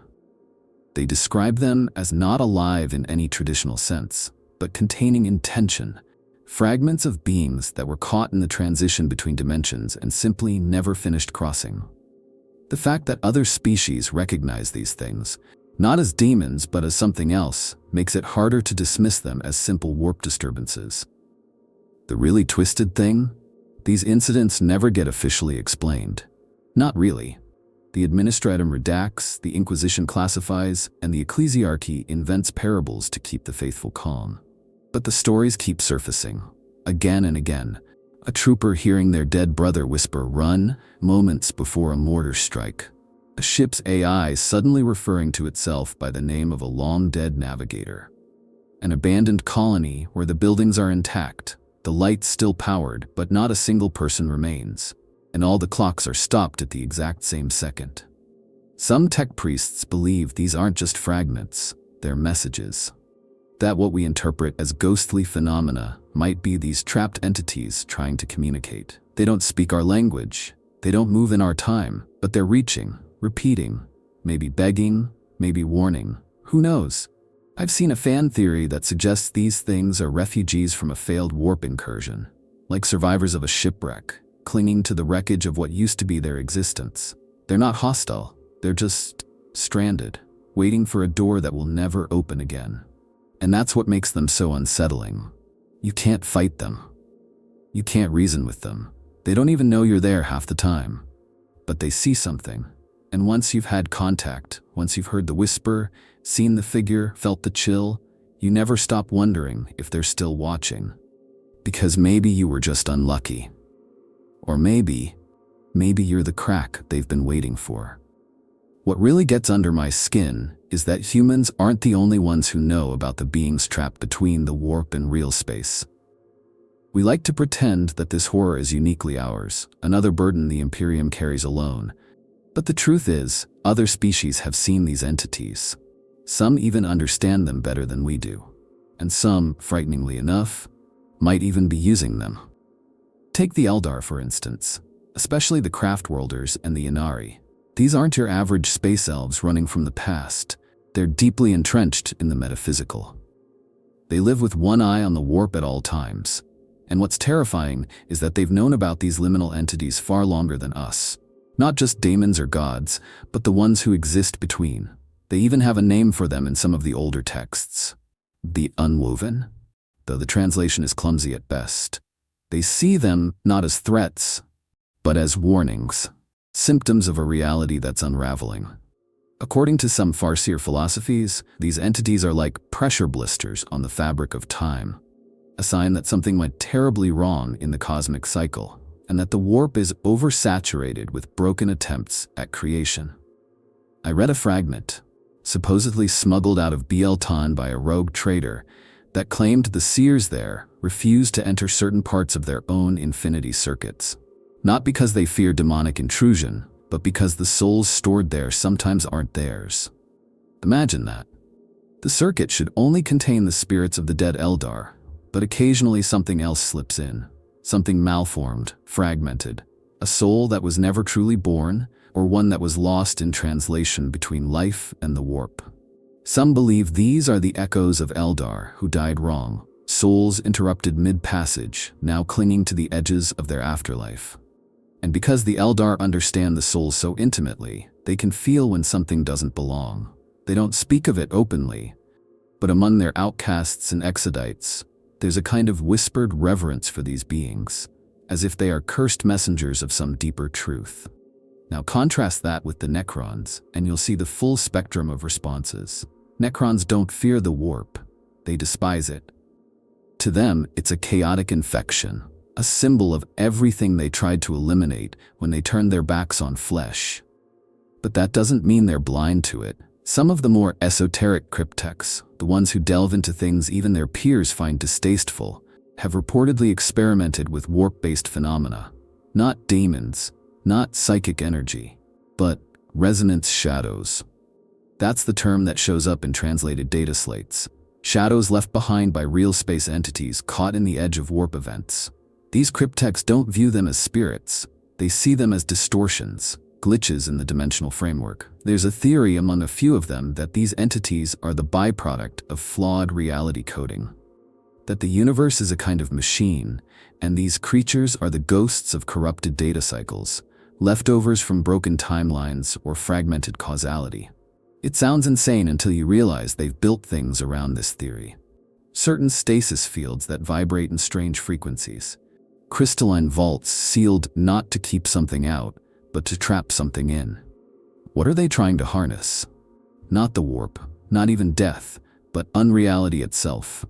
They describe them as not alive in any traditional sense, but containing intention, fragments of beings that were caught in the transition between dimensions and simply never finished crossing. The fact that other species recognize these things, not as demons but as something else, makes it harder to dismiss them as simple warp disturbances. The really twisted thing? These incidents never get officially explained. Not really. The Administratum redacts, the Inquisition classifies, and the Ecclesiarchy invents parables to keep the faithful calm. But the stories keep surfacing, again and again. A trooper hearing their dead brother whisper, "Run," moments before a mortar strike. A ship's AI suddenly referring to itself by the name of a long-dead navigator. An abandoned colony where the buildings are intact, the lights still powered, but not a single person remains, and all the clocks are stopped at the exact same second. Some tech priests believe these aren't just fragments, they're messages. That what we interpret as ghostly phenomena might be these trapped entities trying to communicate. They don't speak our language, they don't move in our time, but they're reaching, repeating, maybe begging, maybe warning, who knows? I've seen a fan theory that suggests these things are refugees from a failed warp incursion, like survivors of a shipwreck, clinging to the wreckage of what used to be their existence. They're not hostile, they're just stranded, waiting for a door that will never open again. And that's what makes them so unsettling. You can't fight them. You can't reason with them. They don't even know you're there half the time. But they see something. And once you've had contact, once you've heard the whisper, seen the figure, felt the chill, you never stop wondering if they're still watching. Because maybe you were just unlucky. Or maybe you're the crack they've been waiting for. What really gets under my skin is that humans aren't the only ones who know about the beings trapped between the warp and real space. We like to pretend that this horror is uniquely ours, another burden the Imperium carries alone. But the truth is, other species have seen these entities. Some even understand them better than we do. And some, frighteningly enough, might even be using them. Take the Eldar, for instance, especially the Craftworlders and the Inari. These aren't your average space elves running from the past. They're deeply entrenched in the metaphysical. They live with one eye on the warp at all times. And what's terrifying is that they've known about these liminal entities far longer than us. Not just daemons or gods, but the ones who exist between. They even have a name for them in some of the older texts. The Unwoven? Though the translation is clumsy at best. They see them not as threats, but as warnings. Symptoms of a reality that's unraveling. According to some Farseer philosophies, these entities are like pressure blisters on the fabric of time, a sign that something went terribly wrong in the cosmic cycle, and that the warp is oversaturated with broken attempts at creation. I read a fragment, supposedly smuggled out of Bieltan by a rogue trader, that claimed the seers there refused to enter certain parts of their own infinity circuits. Not because they fear demonic intrusion, but because the souls stored there sometimes aren't theirs. Imagine that. The circuit should only contain the spirits of the dead Eldar, but occasionally something else slips in. Something malformed, fragmented. A soul that was never truly born, or one that was lost in translation between life and the warp. Some believe these are the echoes of Eldar who died wrong, souls interrupted mid-passage, now clinging to the edges of their afterlife. And because the Eldar understand the soul so intimately, they can feel when something doesn't belong. They don't speak of it openly, but among their outcasts and exodites, there's a kind of whispered reverence for these beings, as if they are cursed messengers of some deeper truth. Now contrast that with the Necrons, and you'll see the full spectrum of responses. Necrons don't fear the warp, they despise it. To them, it's a chaotic infection, a symbol of everything they tried to eliminate when they turned their backs on flesh. But that doesn't mean they're blind to it. Some of the more esoteric cryptechs, the ones who delve into things even their peers find distasteful, have reportedly experimented with warp-based phenomena. Not demons, not psychic energy, but resonance shadows. That's the term that shows up in translated data slates. Shadows left behind by real space entities caught in the edge of warp events. These cryptechs don't view them as spirits. They see them as distortions, glitches in the dimensional framework. There's a theory among a few of them that these entities are the byproduct of flawed reality coding. That the universe is a kind of machine, and these creatures are the ghosts of corrupted data cycles, leftovers from broken timelines or fragmented causality. It sounds insane until you realize they've built things around this theory. Certain stasis fields that vibrate in strange frequencies. Crystalline vaults sealed not to keep something out, but to trap something in. What are they trying to harness? Not the warp, not even death, but unreality itself.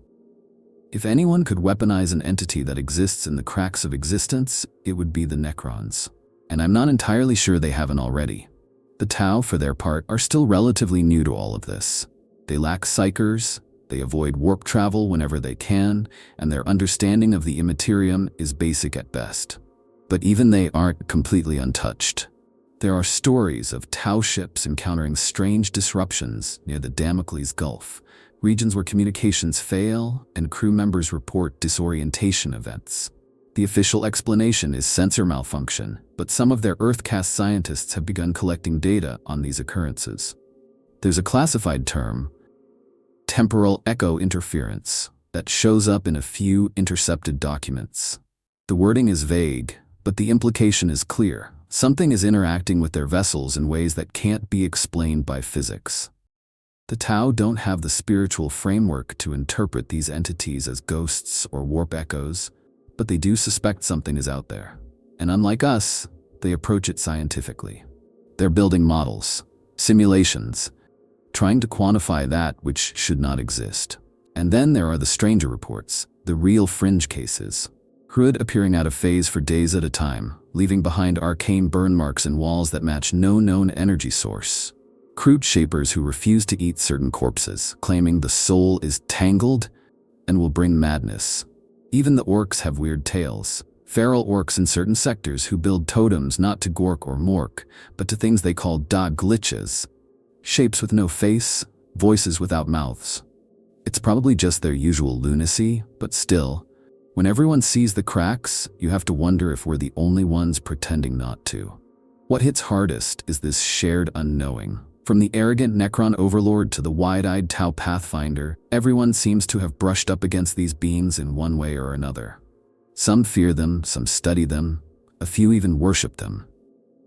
If anyone could weaponize an entity that exists in the cracks of existence, it would be the Necrons. And I'm not entirely sure they haven't already. The Tau, for their part, are still relatively new to all of this. They lack psychers, they avoid warp travel whenever they can, and their understanding of the Materium is basic at best. But even they aren't completely untouched. There are stories of Tau ships encountering strange disruptions near the Damocles Gulf, regions where communications fail and crew members report disorientation events. The official explanation is sensor malfunction, but some of their Earth-cast scientists have begun collecting data on these occurrences. There's a classified term, temporal echo interference, that shows up in a few intercepted documents. The wording is vague, but the implication is clear. Something is interacting with their vessels in ways that can't be explained by physics. The Tau don't have the spiritual framework to interpret these entities as ghosts or warp echoes, but they do suspect something is out there. And unlike us, they approach it scientifically. They're building models, simulations, trying to quantify that which should not exist. And then there are the stranger reports, the real fringe cases. Hood appearing out of phase for days at a time, leaving behind arcane burn marks in walls that match no known energy source. Crude shapers who refuse to eat certain corpses, claiming the soul is tangled and will bring madness. Even the orcs have weird tales. Feral orcs in certain sectors who build totems not to Gork or Mork, but to things they call glitches. Shapes with no face, voices without mouths. It's probably just their usual lunacy, but still, when everyone sees the cracks, you have to wonder if we're the only ones pretending not to. What hits hardest is this shared unknowing. From the arrogant Necron overlord to the wide-eyed Tau pathfinder, everyone seems to have brushed up against these beings in one way or another. Some fear them, some study them, a few even worship them.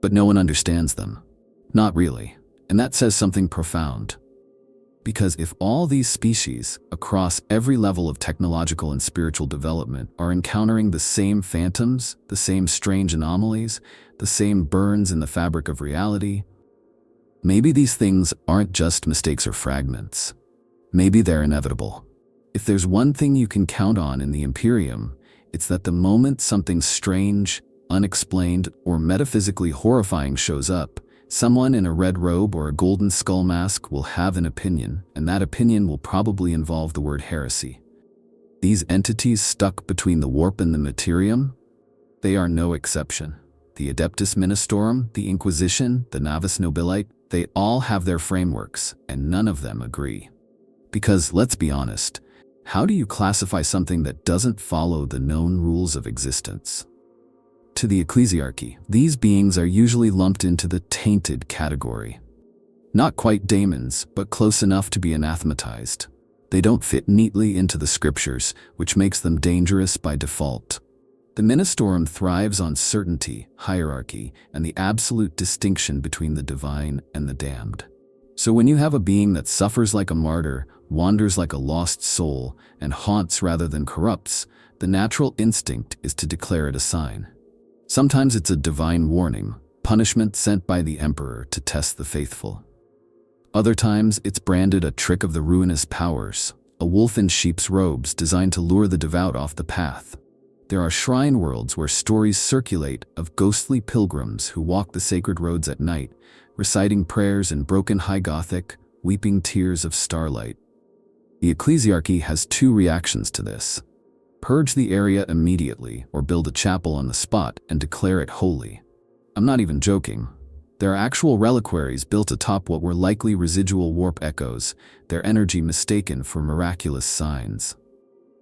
But no one understands them. Not really. And that says something profound. Because if all these species, across every level of technological and spiritual development, are encountering the same phantoms, the same strange anomalies, the same burns in the fabric of reality, maybe these things aren't just mistakes or fragments. Maybe they're inevitable. If there's one thing you can count on in the Imperium, it's that the moment something strange, unexplained, or metaphysically horrifying shows up, someone in a red robe or a golden skull mask will have an opinion, and that opinion will probably involve the word heresy. These entities stuck between the warp and the Materium, they are no exception. The Adeptus Ministorum, the Inquisition, the Navis Nobilite, they all have their frameworks, and none of them agree. Because, let's be honest, how do you classify something that doesn't follow the known rules of existence? To the ecclesiarchy, these beings are usually lumped into the tainted category. Not quite daemons, but close enough to be anathematized. They don't fit neatly into the scriptures, which makes them dangerous by default. The Ministorum thrives on certainty, hierarchy, and the absolute distinction between the divine and the damned. So when you have a being that suffers like a martyr, wanders like a lost soul, and haunts rather than corrupts, the natural instinct is to declare it a sign. Sometimes it's a divine warning, punishment sent by the emperor to test the faithful. Other times it's branded a trick of the ruinous powers, a wolf in sheep's robes designed to lure the devout off the path. There are shrine worlds where stories circulate of ghostly pilgrims who walk the sacred roads at night, reciting prayers in broken High Gothic, weeping tears of starlight. The ecclesiarchy has two reactions to this. Purge the area immediately or build a chapel on the spot and declare it holy. I'm not even joking. There are actual reliquaries built atop what were likely residual warp echoes, their energy mistaken for miraculous signs.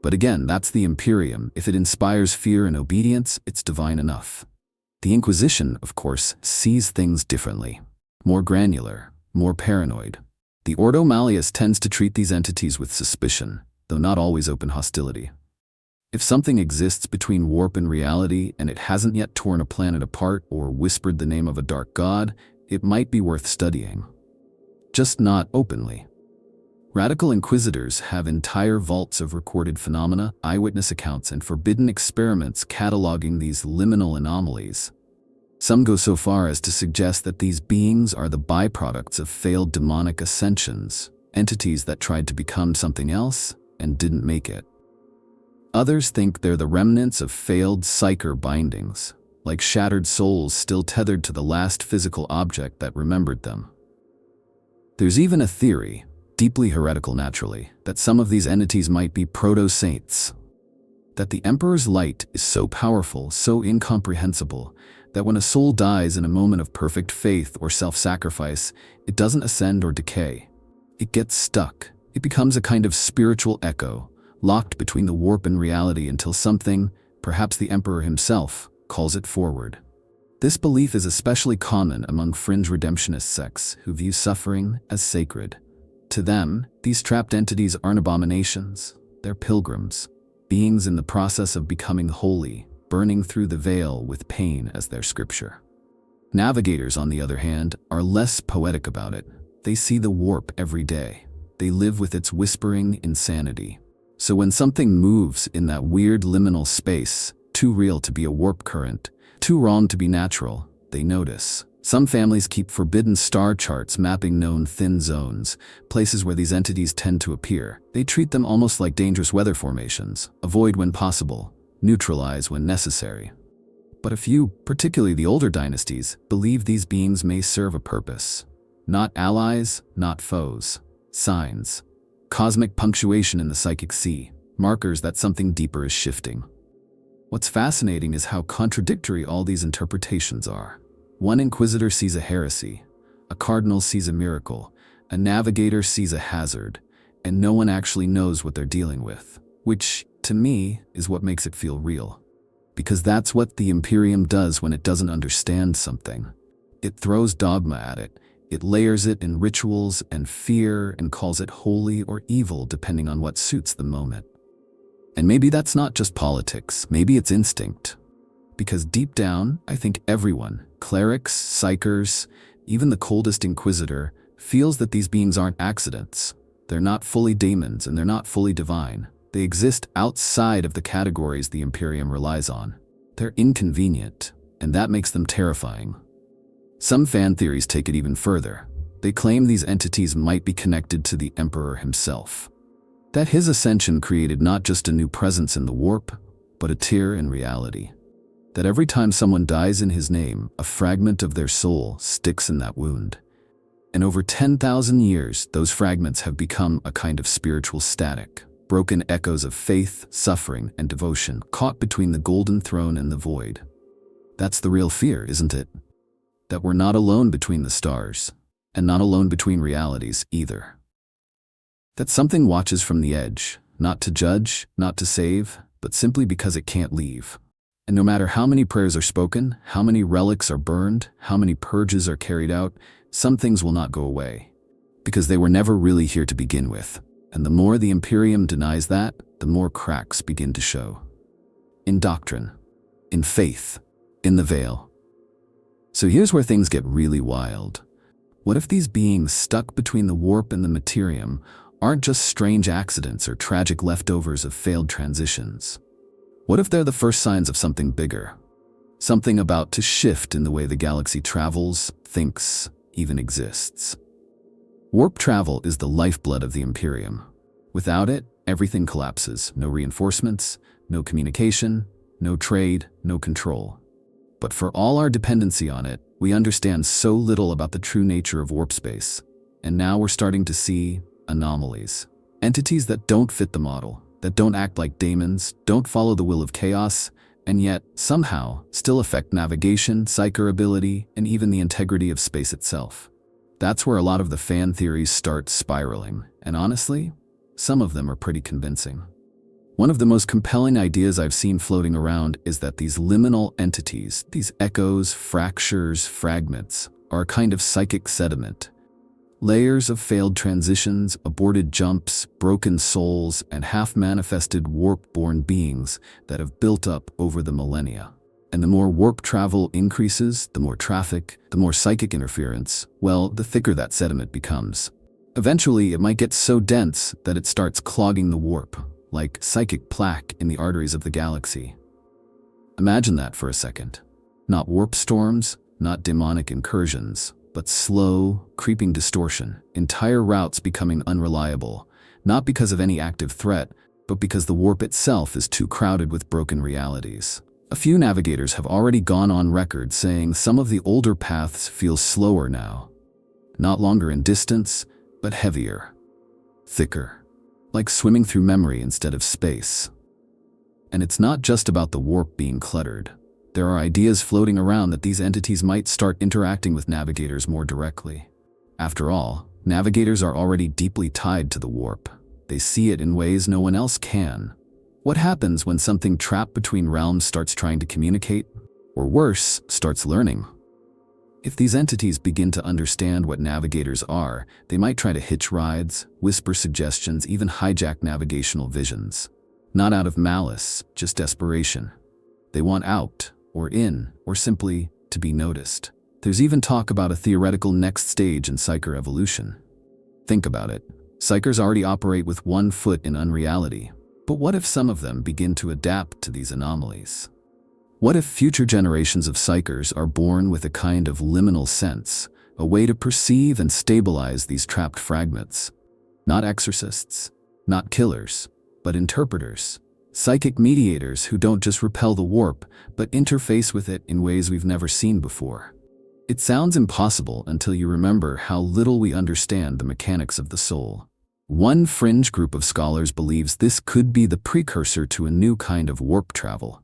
But again, that's the Imperium. If it inspires fear and obedience, it's divine enough. The Inquisition, of course, sees things differently. More granular, more paranoid. The Ordo Malleus tends to treat these entities with suspicion, though not always open hostility. If something exists between warp and reality and it hasn't yet torn a planet apart or whispered the name of a dark god, it might be worth studying. Just not openly. Radical inquisitors have entire vaults of recorded phenomena, eyewitness accounts, and forbidden experiments cataloging these liminal anomalies. Some go so far as to suggest that these beings are the byproducts of failed demonic ascensions, entities that tried to become something else and didn't make it. Others think they're the remnants of failed psyker bindings, like shattered souls still tethered to the last physical object that remembered them. There's even a theory, deeply heretical naturally, that some of these entities might be proto-saints. That the Emperor's light is so powerful, so incomprehensible, that when a soul dies in a moment of perfect faith or self-sacrifice, it doesn't ascend or decay. It gets stuck. It becomes a kind of spiritual echo, locked between the warp and reality until something, perhaps the Emperor himself, calls it forward. This belief is especially common among fringe redemptionist sects who view suffering as sacred. To them, these trapped entities aren't abominations, they're pilgrims, beings in the process of becoming holy, burning through the veil with pain as their scripture. Navigators, on the other hand, are less poetic about it. They see the warp every day. They live with its whispering insanity. So when something moves in that weird liminal space, too real to be a warp current, too wrong to be natural, they notice. Some families keep forbidden star charts mapping known thin zones, places where these entities tend to appear. They treat them almost like dangerous weather formations, avoid when possible, neutralize when necessary. But a few, particularly the older dynasties, believe these beings may serve a purpose. Not allies, not foes. Signs. Cosmic punctuation in the psychic sea, markers that something deeper is shifting. What's fascinating is how contradictory all these interpretations are. One inquisitor sees a heresy, a cardinal sees a miracle, a navigator sees a hazard, and no one actually knows what they're dealing with, which, to me, is what makes it feel real. Because that's what the Imperium does when it doesn't understand something. It throws dogma at it. It layers it in rituals and fear and calls it holy or evil depending on what suits the moment. And maybe that's not just politics, maybe it's instinct. Because deep down, I think everyone, clerics, psychers, even the coldest inquisitor, feels that these beings aren't accidents. They're not fully daemons and they're not fully divine. They exist outside of the categories the Imperium relies on. They're inconvenient, and that makes them terrifying. Some fan theories take it even further. They claim these entities might be connected to the Emperor himself. That his ascension created not just a new presence in the warp, but a tear in reality. That every time someone dies in his name, a fragment of their soul sticks in that wound. And over 10,000 years, those fragments have become a kind of spiritual static, broken echoes of faith, suffering, and devotion, caught between the golden throne and the void. That's the real fear, isn't it? That we're not alone between the stars, and not alone between realities either. That something watches from the edge, not to judge, not to save, but simply because it can't leave. And no matter how many prayers are spoken, how many relics are burned, how many purges are carried out, some things will not go away. Because they were never really here to begin with. And the more the Imperium denies that, the more cracks begin to show. In doctrine, in faith, in the veil. So here's where things get really wild. What if these beings stuck between the warp and the Materium aren't just strange accidents or tragic leftovers of failed transitions? What if they're the first signs of something bigger? Something about to shift in the way the galaxy travels, thinks, even exists. Warp travel is the lifeblood of the Imperium. Without it, everything collapses. No reinforcements, no communication, no trade, no control. But for all our dependency on it, we understand so little about the true nature of warp space. And now we're starting to see anomalies. Entities that don't fit the model, that don't act like daemons, don't follow the will of chaos, and yet, somehow, still affect navigation, psyker ability, and even the integrity of space itself. That's where a lot of the fan theories start spiraling, and honestly, some of them are pretty convincing. One of the most compelling ideas I've seen floating around is that these liminal entities, these echoes, fractures, fragments, are a kind of psychic sediment. Layers of failed transitions, aborted jumps, broken souls, and half-manifested warp-born beings that have built up over the millennia. And the more warp travel increases, the more traffic, the more psychic interference, well, the thicker that sediment becomes. Eventually, it might get so dense that it starts clogging the warp, like psychic plaque in the arteries of the galaxy. Imagine that for a second. Not warp storms, not demonic incursions, but slow, creeping distortion, entire routes becoming unreliable, not because of any active threat, but because the warp itself is too crowded with broken realities. A few navigators have already gone on record saying some of the older paths feel slower now. Not longer in distance, but heavier, thicker, like swimming through memory instead of space. And it's not just about the warp being cluttered. There are ideas floating around that these entities might start interacting with navigators more directly. After all, navigators are already deeply tied to the warp. They see it in ways no one else can. What happens when something trapped between realms starts trying to communicate? Or worse, starts learning? If these entities begin to understand what navigators are, they might try to hitch rides, whisper suggestions, even hijack navigational visions. Not out of malice, just desperation. They want out, or in, or simply to be noticed. There's even talk about a theoretical next stage in psyker evolution. Think about it. Psykers already operate with one foot in unreality. But what if some of them begin to adapt to these anomalies? What if future generations of psykers are born with a kind of liminal sense, a way to perceive and stabilize these trapped fragments? Not exorcists, not killers, but interpreters. Psychic mediators who don't just repel the warp, but interface with it in ways we've never seen before. It sounds impossible until you remember how little we understand the mechanics of the soul. One fringe group of scholars believes this could be the precursor to a new kind of warp travel.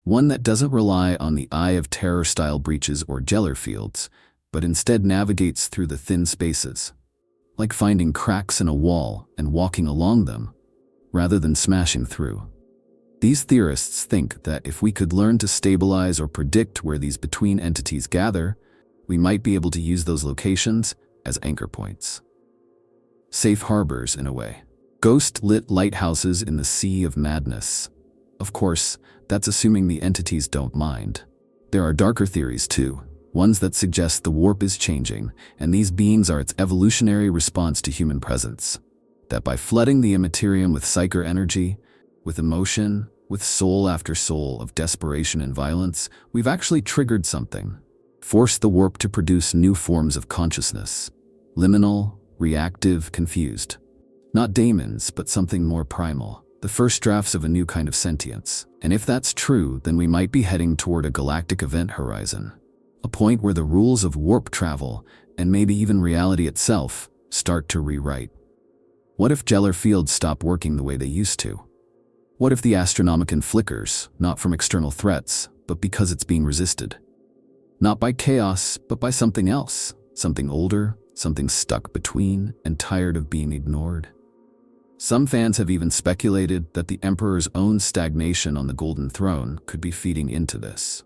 One that doesn't rely on the Eye of Terror-style breaches or Geller fields, but instead navigates through the thin spaces, like finding cracks in a wall and walking along them, rather than smashing through. These theorists think that if we could learn to stabilize or predict where these between entities gather, we might be able to use those locations as anchor points. Safe harbors, in a way. Ghost-lit lighthouses in the sea of madness. Of course, that's assuming the entities don't mind. There are darker theories too, ones that suggest the warp is changing, and these beings are its evolutionary response to human presence. That by flooding the Materium with psyker energy, with emotion, with soul after soul of desperation and violence, we've actually triggered something. Forced the warp to produce new forms of consciousness. Liminal, reactive, confused. Not daemons, but something more primal. The first drafts of a new kind of sentience. And if that's true, then we might be heading toward a galactic event horizon. A point where the rules of warp travel, and maybe even reality itself, start to rewrite. What if Geller fields stop working the way they used to? What if the Astronomicon flickers, not from external threats, but because it's being resisted? Not by chaos, but by something else. Something older, something stuck between and tired of being ignored. Some fans have even speculated that the Emperor's own stagnation on the Golden Throne could be feeding into this.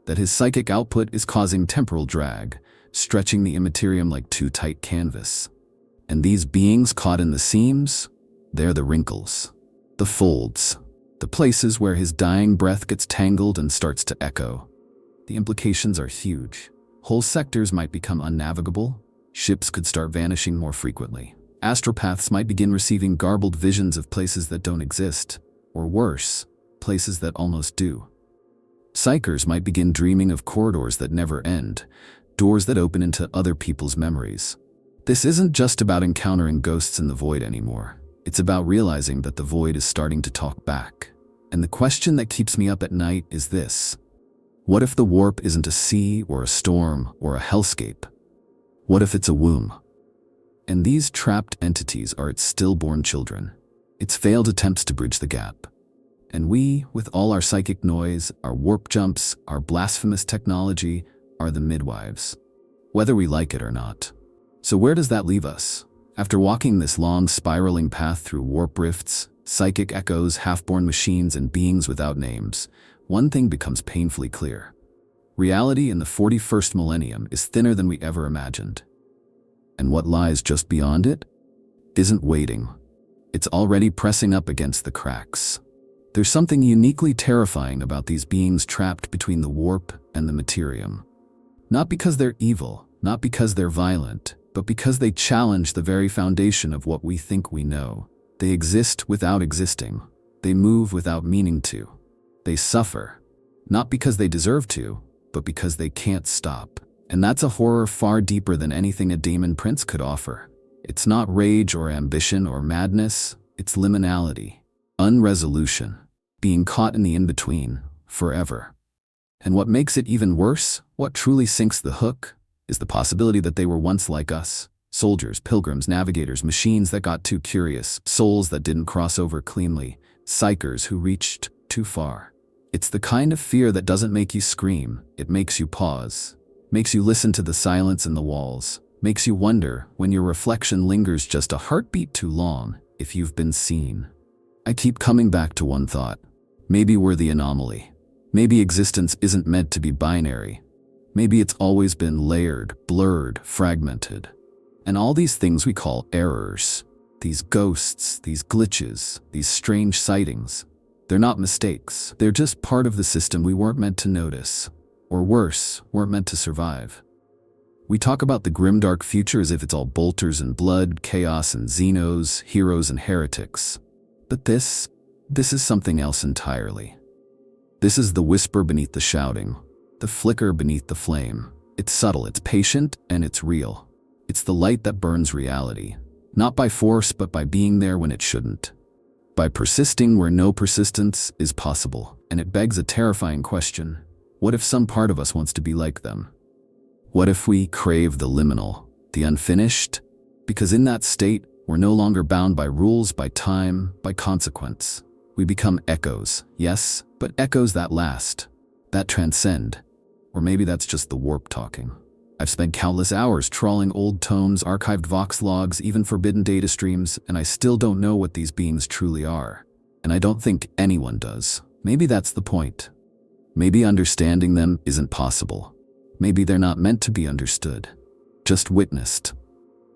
That his psychic output is causing temporal drag, stretching the Immaterium like too tight canvas. And these beings caught in the seams, they're the wrinkles, the folds, the places where his dying breath gets tangled and starts to echo. The implications are huge. Whole sectors might become unnavigable, ships could start vanishing more frequently. Astropaths might begin receiving garbled visions of places that don't exist, or worse, places that almost do. Psykers might begin dreaming of corridors that never end, doors that open into other people's memories. This isn't just about encountering ghosts in the void anymore. It's about realizing that the void is starting to talk back. And the question that keeps me up at night is this. What if the warp isn't a sea or a storm or a hellscape? What if it's a womb? And these trapped entities are its stillborn children, its failed attempts to bridge the gap. And we, with all our psychic noise, our warp jumps, our blasphemous technology, are the midwives, whether we like it or not. So where does that leave us? After walking this long spiraling path through warp rifts, psychic echoes, half-born machines, and beings without names, one thing becomes painfully clear. Reality in the 41st millennium is thinner than we ever imagined. And what lies just beyond it isn't waiting. It's already pressing up against the cracks. There's something uniquely terrifying about these beings trapped between the warp and the Materium. Not because they're evil, not because they're violent, but because they challenge the very foundation of what we think we know. They exist without existing. They move without meaning to. They suffer, not because they deserve to, but because they can't stop. And that's a horror far deeper than anything a demon prince could offer. It's not rage or ambition or madness, it's liminality, unresolution, being caught in the in-between, forever. And what makes it even worse, what truly sinks the hook, is the possibility that they were once like us. Soldiers, pilgrims, navigators, machines that got too curious, souls that didn't cross over cleanly, psychers who reached too far. It's the kind of fear that doesn't make you scream, it makes you pause, makes you listen to the silence in the walls, makes you wonder, when your reflection lingers just a heartbeat too long, if you've been seen. I keep coming back to one thought. Maybe we're the anomaly. Maybe existence isn't meant to be binary. Maybe it's always been layered, blurred, fragmented. And all these things we call errors, these ghosts, these glitches, these strange sightings, they're not mistakes. They're just part of the system we weren't meant to notice. Or worse, weren't meant to survive. We talk about the grimdark future as if it's all bolters and blood, chaos and Xenos, heroes and heretics. But this is something else entirely. This is the whisper beneath the shouting, the flicker beneath the flame. It's subtle, it's patient, and it's real. It's the light that burns reality, not by force but by being there when it shouldn't. By persisting where no persistence is possible. And it begs a terrifying question. What if some part of us wants to be like them? What if we crave the liminal, the unfinished? Because in that state, we're no longer bound by rules, by time, by consequence. We become echoes, yes, but echoes that last, that transcend. Or maybe that's just the warp talking. I've spent countless hours trawling old tomes, archived Vox logs, even forbidden data streams, and I still don't know what these beings truly are. And I don't think anyone does. Maybe that's the point. Maybe understanding them isn't possible. Maybe they're not meant to be understood, just witnessed.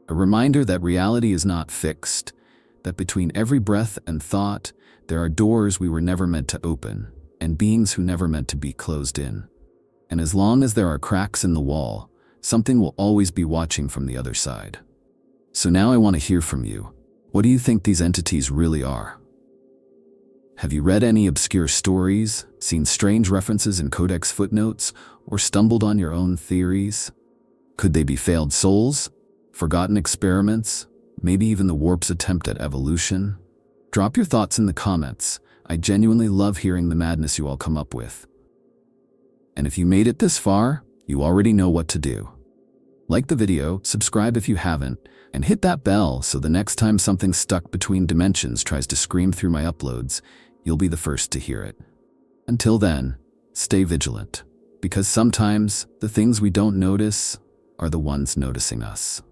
A reminder that reality is not fixed, that between every breath and thought, there are doors we were never meant to open, and beings who never meant to be closed in. And as long as there are cracks in the wall, something will always be watching from the other side. So now I want to hear from you. What do you think these entities really are? Have you read any obscure stories, seen strange references in codex footnotes, or stumbled on your own theories? Could they be failed souls? Forgotten experiments? Maybe even the warp's attempt at evolution? Drop your thoughts in the comments. I genuinely love hearing the madness you all come up with. And if you made it this far, you already know what to do. Like the video, subscribe if you haven't, and hit that bell so the next time something stuck between dimensions tries to scream through my uploads, you'll be the first to hear it. Until then, stay vigilant, because sometimes the things we don't notice are the ones noticing us.